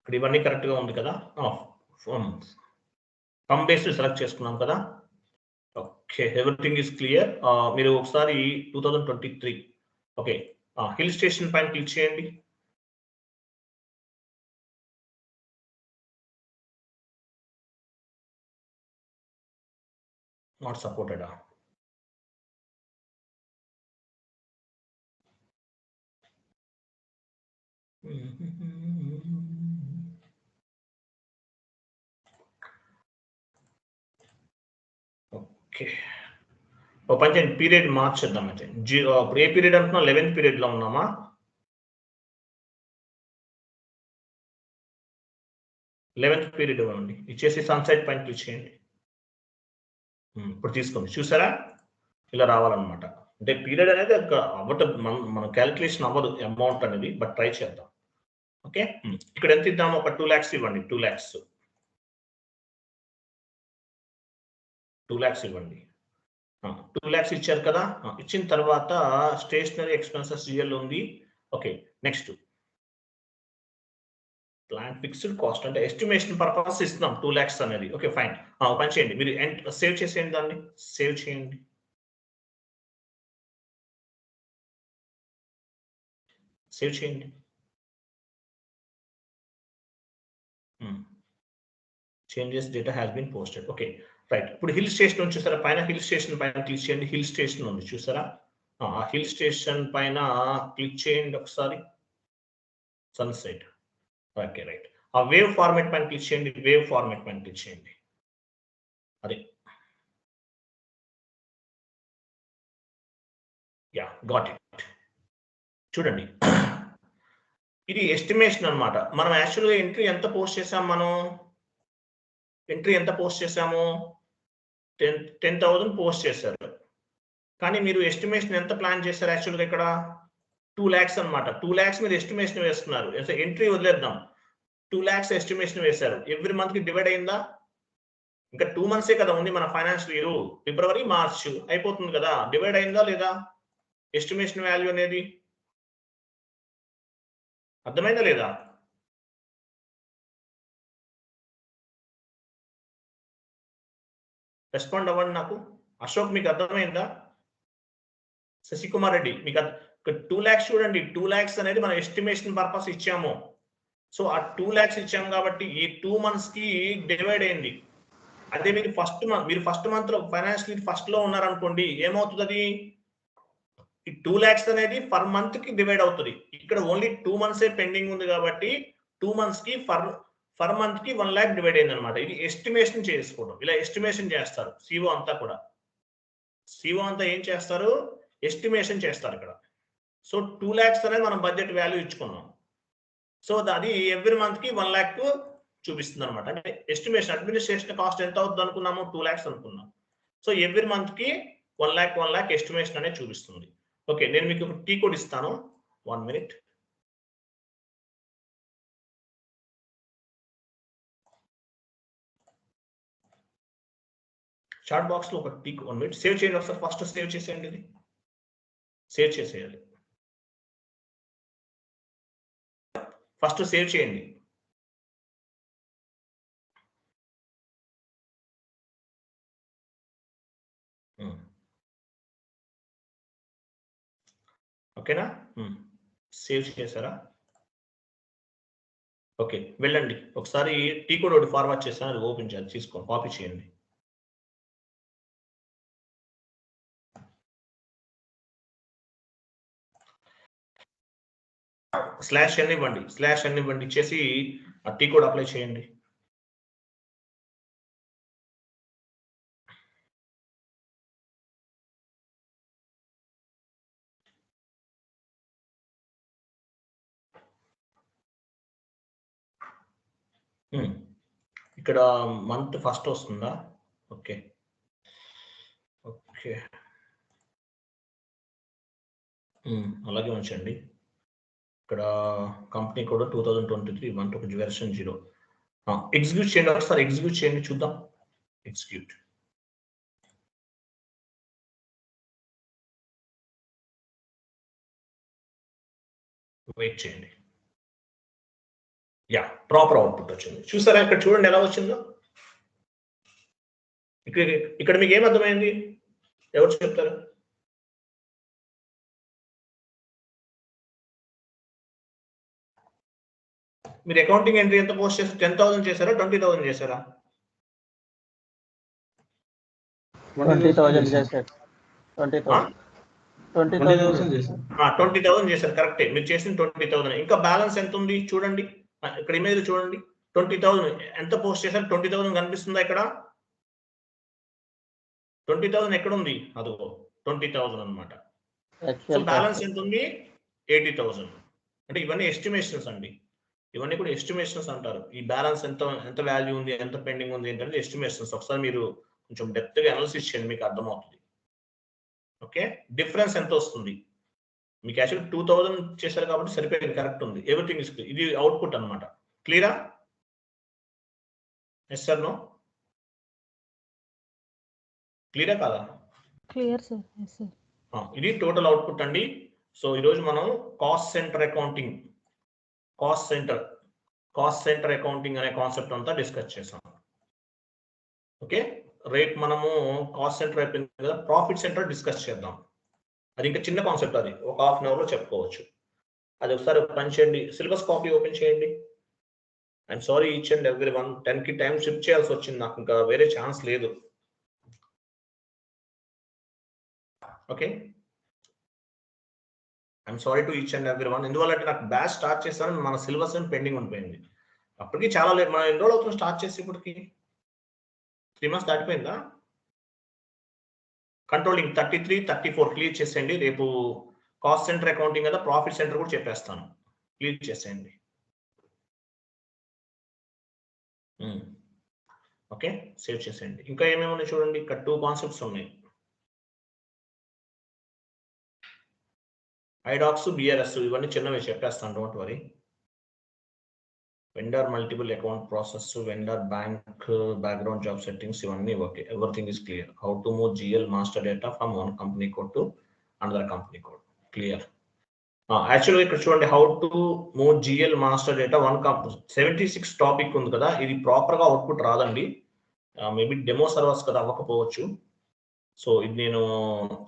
ఇక్కడ ఇవన్నీ కరెక్ట్గా ఉంది కదా. ఫమ్ బేస్డ్ సెలెక్ట్ చేసుకున్నాం కదా. Okay, everything is clear. మీరు ఒకసారి 2023 ఓకే హిల్ స్టేషన్ పైన క్లిక్ చేయండి. నాట్ సపోర్టెడా? ఓకే, ఓ పని చేయండి, పీరియడ్ మార్చేద్దాం అయితే. ఇప్పుడు ఏ పీరియడ్ అంటున్నా? 11th పీరియడ్ లో ఉన్నామా? 11th పీరియడ్ ఇవ్వండి. ఇచ్చేసి సన్సెట్ పైన క్లిక్ చేయండి. ఇప్పుడు తీసుకోండి, చూసారా ఇలా రావాలన్నమాట. అంటే పీరియడ్ అనేది అవ్వటం మన క్యాలిక్యులేషన్ అవ్వదు అమౌంట్ అనేది, బట్ ట్రై చేద్దాం. ఓకే, ఇక్కడ ఎంత ఇద్దాము? ఒక 2 lakhs ఇవ్వండి. 2 lakhs ఇవ్వండి. 2 lakhs ఇచ్చారు కదా. ఇచ్చిన తర్వాత స్టేషనరీ ఎక్స్పెన్సెస్ జిఎల్ ఉంది. Okay, next plant fixed cost అంటే ఎస్టిమేషన్ పర్పస్ ఇస్తున్నాం 2 lakhs అనేది. ఓకే ఫైన్, పని చేయండి మీరు, సేవ్ చేసేయండి, దాన్ని సేవ్ చేయండి. సేవ్ చేయండి. Changes data has been posted. Okay right. ఇప్పుడు హిల్ స్టేషన్ ఉంది చూసారా, పైన హిల్ స్టేషన్ పైన క్లిక్ చేయండి. హిల్ స్టేషన్ ఉంది చూసారా, ఆ హిల్ స్టేషన్ పైన క్లిక్ చేయండి ఒకసారి. సన్సెట్. Okay right. ఆ వేవ్ ఫార్మాట్ పైన క్లిక్ చేయండి. వేవ్ ఫార్మాట్ పైన క్లిక్ చేయండి. అదే యా గాట్ ఇట్. చూడండి, ఇది ఎస్టిమేషన్ అన్నమాట. మనం యాక్చువల్గా ఎంట్రీ ఎంత పోస్ట్ చేసాం? మనం ఎంట్రీ ఎంత పోస్ట్ చేసాము? 10,000 పోస్ట్ చేశారు. కానీ మీరు ఎస్టిమేషన్ ఎంత ప్లాన్ చేశారు? యాక్చువల్గా ఇక్కడ 2 lakhs అన్నమాట. 2 lakhs మీరు ఎస్టిమేషన్ వేస్తున్నారు. ఎంట్రీ వదిలేద్దాం. 2 lakhs ఎస్టిమేషన్ వేశారు. ఎవ్రీ మంత్ కి డివైడ్ అయిందా? ఇంకా 2 months కదా ఉంది మన ఫైనాన్షియల్ ఇయర్. ఫిబ్రవరి మార్చ్ అయిపోతుంది కదా. డివైడ్ అయిందా లేదా ఎస్టిమేషన్ వాల్యూ అనేది? అర్థమైందా లేదా? రెస్పాండ్ అవ్వండి నాకు. అశోక్ మీకు అర్థమైందా? శశికుమార్ రెడ్డి మీకు 2 lakhs చూడండి. 2 lakhs అనేది మనం ఎస్టిమేషన్ పర్పస్ ఇచ్చాము. సో ఆ 2 lakhs ఇచ్చాము కాబట్టి ఈ 2 months కి డివైడ్ అయింది. అదే మీరు ఫస్ట్ మంత్ లో ఫైనాన్షియల్ ఇయర్ ఫస్ట్ లో ఉన్నారనుకోండి, ఏమవుతుంది? అది ఈ 2 lakhs అనేది పర్ మంత్ కి డివైడ్ అవుతుంది. ఇక్కడ ఓన్లీ 2 months పెండింగ్ ఉంది కాబట్టి 2 months కి పర్ మంత్ కి 1 lakh డివైడ్ అయింది అనమాట. ఇది ఎస్టిమేషన్ చేసుకోవడం. ఇలా ఎస్టిమేషన్ చేస్తారు సిఓ అంతా కూడా. సిఓ అంతా ఏం చేస్తారు? ఎస్టిమేషన్ చేస్తారు ఇక్కడ. సో 2 lakhs అనేది మనం బడ్జెట్ వాల్యూ ఇచ్చుకున్నాం. సో అది ఎవ్రీ మంత్ కి 1 lakh చూపిస్తుంది అనమాట. అంటే ఎస్టిమేషన్ అడ్మినిస్ట్రేషన్ కాస్ట్ ఎంత అవుతుంది అనుకున్నాము, 2 lakhs అనుకున్నాం. సో ఎవ్రీ మంత్ కి 1 lakh ఎస్టిమేషన్ అనేది చూపిస్తుంది. ఓకే, నేను మీకు టీ కోడ్ ఇస్తాను. 1 minute. చాట్ బాక్స్ లో ఒక టీ 1 minute సేవ్ చేయండి ఒకసారి. ఫస్ట్ సేవ్ చేసేయండి, ఇది సేవ్ చేసేయాలి. ఫస్ట్ సేవ్ చేయండి. ఓకేనా? సేవ్ చేశారా? ఓకే, వెళ్ళండి ఒకసారి టీ కోడ్ ఒకటి ఫార్వర్డ్ చేస్తాను, అది ఓపెన్ చేయాలి, తీసుకోండి, కాపీ చేయండి. స్లాష్ అని ఇవ్వండి ఇచ్చేసి ఆ టీ కోడ్ అప్లై చేయండి. ఇక్కడ మంత్ ఫస్ట్ వస్తుందా? ఓకే ఓకే, అలాగే ఉంచండి. ఇక్కడ కంపెనీ కోడ్ 2023 మంత్ ఒక వెర్షన్ 0. ఎగ్జిక్యూట్ చేయండి ఒకసారి, ఎగ్జిక్యూట్ చేయండి చూద్దాం. ఎగ్జిక్యూట్. వెయిట్ చేయండి. యా, ప్రాపర్ అవుట్పుట్ వచ్చింది. చూసారా ఇక్కడ చూడండి ఎలా వచ్చిందో. ఇక్కడ మీకు ఏమర్థమైంది? ఎవరు చెప్తారు? మీరు అకౌంటింగ్ ఎంట్రీ ఎంత పోస్ట్ చేశారు? 10,000 చేశారా, 20,000 చేశారా? 20,000 చేశారు. 20,000 చేశారు. 20,000 చేశారు, కరెక్టే. మీరు చేసిన 20,000. ఇంకా బ్యాలెన్స్ ఎంత ఉంది చూడండి. ఇక్కడ ఇమేజ్ చూడండి. 20,000 ఎంత పోస్ట్ చేశారు? 20,000 కనిపిస్తుందా ఇక్కడ? 20,000 ఎక్కడ ఉంది? అదిగో 20,000 అనమాట. సో బ్యాలెన్స్ ఎంత ఉంది? 80,000. అంటే ఇవన్నీ ఎస్టిమేషన్స్ అండి. ఇవన్నీ కూడా ఎస్టిమేషన్స్ అంటారు. ఈ బ్యాలెన్స్ ఎంత వాల్యూ ఉంది, ఎంత పెండింగ్ ఉంది ఏంటంటే ఎస్టిమేషన్స్. ఒకసారి మీరు కొంచెం డెప్త్ గా అనాలిసిస్ చేయండి, మీకు అర్థమవుతుంది. ఓకే, డిఫరెన్స్ ఎంత వస్తుంది మీకు? యాక్చువల్ 2,000 చేశారు కాబట్టి సరిపోయింది, కరెక్ట్ ఉంది. Everything is clear. ఇది అవుట్పుట్ అనమాట. క్లియరా? Yes sir, no? క్లియరా కాదా? Clear sir. Yes sir. ఇది టోటల్ అవుట్పుట్ అండి. సో ఈరోజు మనం కాస్ట్ సెంటర్ అకౌంటింగ్ అనే కాన్సెప్ట్ అంతా డిస్కస్ చేసాం. ఓకే, రేపు మనము కాస్ట్ సెంటర్ అయిపోయింది కదా, ప్రాఫిట్ సెంటర్ డిస్కస్ చేద్దాం. అది ఇంకా చిన్న కాన్సెప్ట్, అది ఒక హాఫ్ అన్ అవర్ లో చెప్పుకోవచ్చు. అది ఒకసారి పని చేయండి, సిలబస్ కాపీ ఓపెన్ చేయండి. I'm sorry each and every one, 10 కి టైం షిఫ్ట్ చేయాల్సి వచ్చింది, నాకు ఇంకా వేరే ఛాన్స్ లేదు. Okay, I'm sorry to each and every one. ఎందువల్ల అంటే నాకు బ్యాచ్ స్టార్ట్ చేస్తాను, మన సిలబస్ పెండింగ్ ఉండిపోయింది. అప్పటికి చాలా లేదు. మనం ఎన్ని రోజులు అవుతుంది స్టార్ట్ చేసి? ఇప్పటికి 3 months దాటిపోయిందా? కంట్రోలింగ్ 33, 34 క్లియర్ చేసేయండి. రేపు కాస్ట్ సెంటర్ అకౌంటింగ్ కదా, ప్రాఫిట్ సెంటర్ కూడా చెప్పేస్తాను, క్లియర్ చేసేయండి. ఓకే, సేవ్ చేసేయండి. ఇంకా ఏమేమి ఉన్నాయి చూడండి. ఇక్కడ 2 కాన్సెప్ట్స్ ఉన్నాయి, ఐడాక్స్, బిఆర్ఎస్. ఇవన్నీ చిన్నవి చెప్పేస్తాను, don't worry. Vendor multiple account process, vendor bank background job settings, ఇవన్నీ okay. Everything is clear. How to move GL master data from one company code to another company code, clear. యాక్చువల్గా ఇక్కడ చూడండి, how to move GL master data 76 topic ఉంది కదా, ఇది proper గా output రాదండి. Maybe demo servers కదా, అవ్వకపోవచ్చు. సో ఇది నేను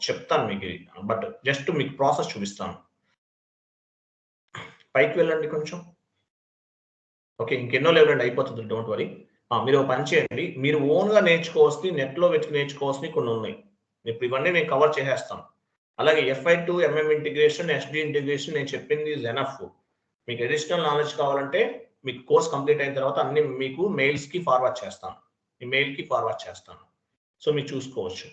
చెప్తాను మీకు, బట్ జస్ట్ మీకు ప్రాసెస్ చూపిస్తాను. పైకి వెళ్ళండి కొంచెం. ఓకే, ఇంకెన్నో లెవెల్ అండి, అయిపోతుంది, డోంట్ వరీ. మీరు పని చేయండి, మీరు ఓన్ గా నేర్చుకోవాల్సి, నెట్ లో వెతికి నేర్చుకోవాల్సి కొన్ని ఉన్నాయి. ఇప్పుడు ఇవన్నీ నేను కవర్ చేసేస్తాను. అలాగే FI2 MM integration, SD integration నేను చెప్పింది ఇస్ ఎనఫ్. మీకు అడిషనల్ నాలెడ్జ్ కావాలంటే మీకు కోర్స్ కంప్లీట్ అయిన తర్వాత అన్ని మీకు మెయిల్స్ కి ఫార్వర్డ్ చేస్తాను, ఈ మెయిల్ కి ఫార్వర్డ్ చేస్తాను. సో మీరు చూసుకోవచ్చు.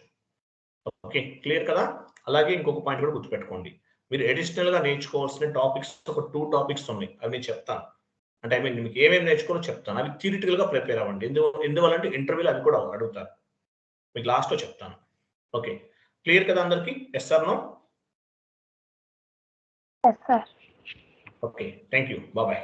ఓకే, క్లియర్ కదా? అలాగే ఇంకొక పాయింట్ కూడా గుర్తుపెట్టుకోండి, మీరు అడిషనల్ గా నేర్చుకోవాల్సిన టాపిక్స్ ఒక 2 టాపిక్స్ ఉన్నాయి, అవి నేను చెప్తాను. అంటే ఐ మీన్ మీకు ఏమేమి నేర్చుకోవాలో చెప్తాను. అవి థియరిటికల్ గా ప్రిపేర్ అవ్వండి. ఎందువల్లంటే ఇంటర్వ్యూలో అవి కూడా అడుగుతారు. మీకు లాస్ట్ లో చెప్తాను. ఓకే, క్లియర్ కదా అందరికి? Yes or no? Yes, sir. Okay, thank you, bye.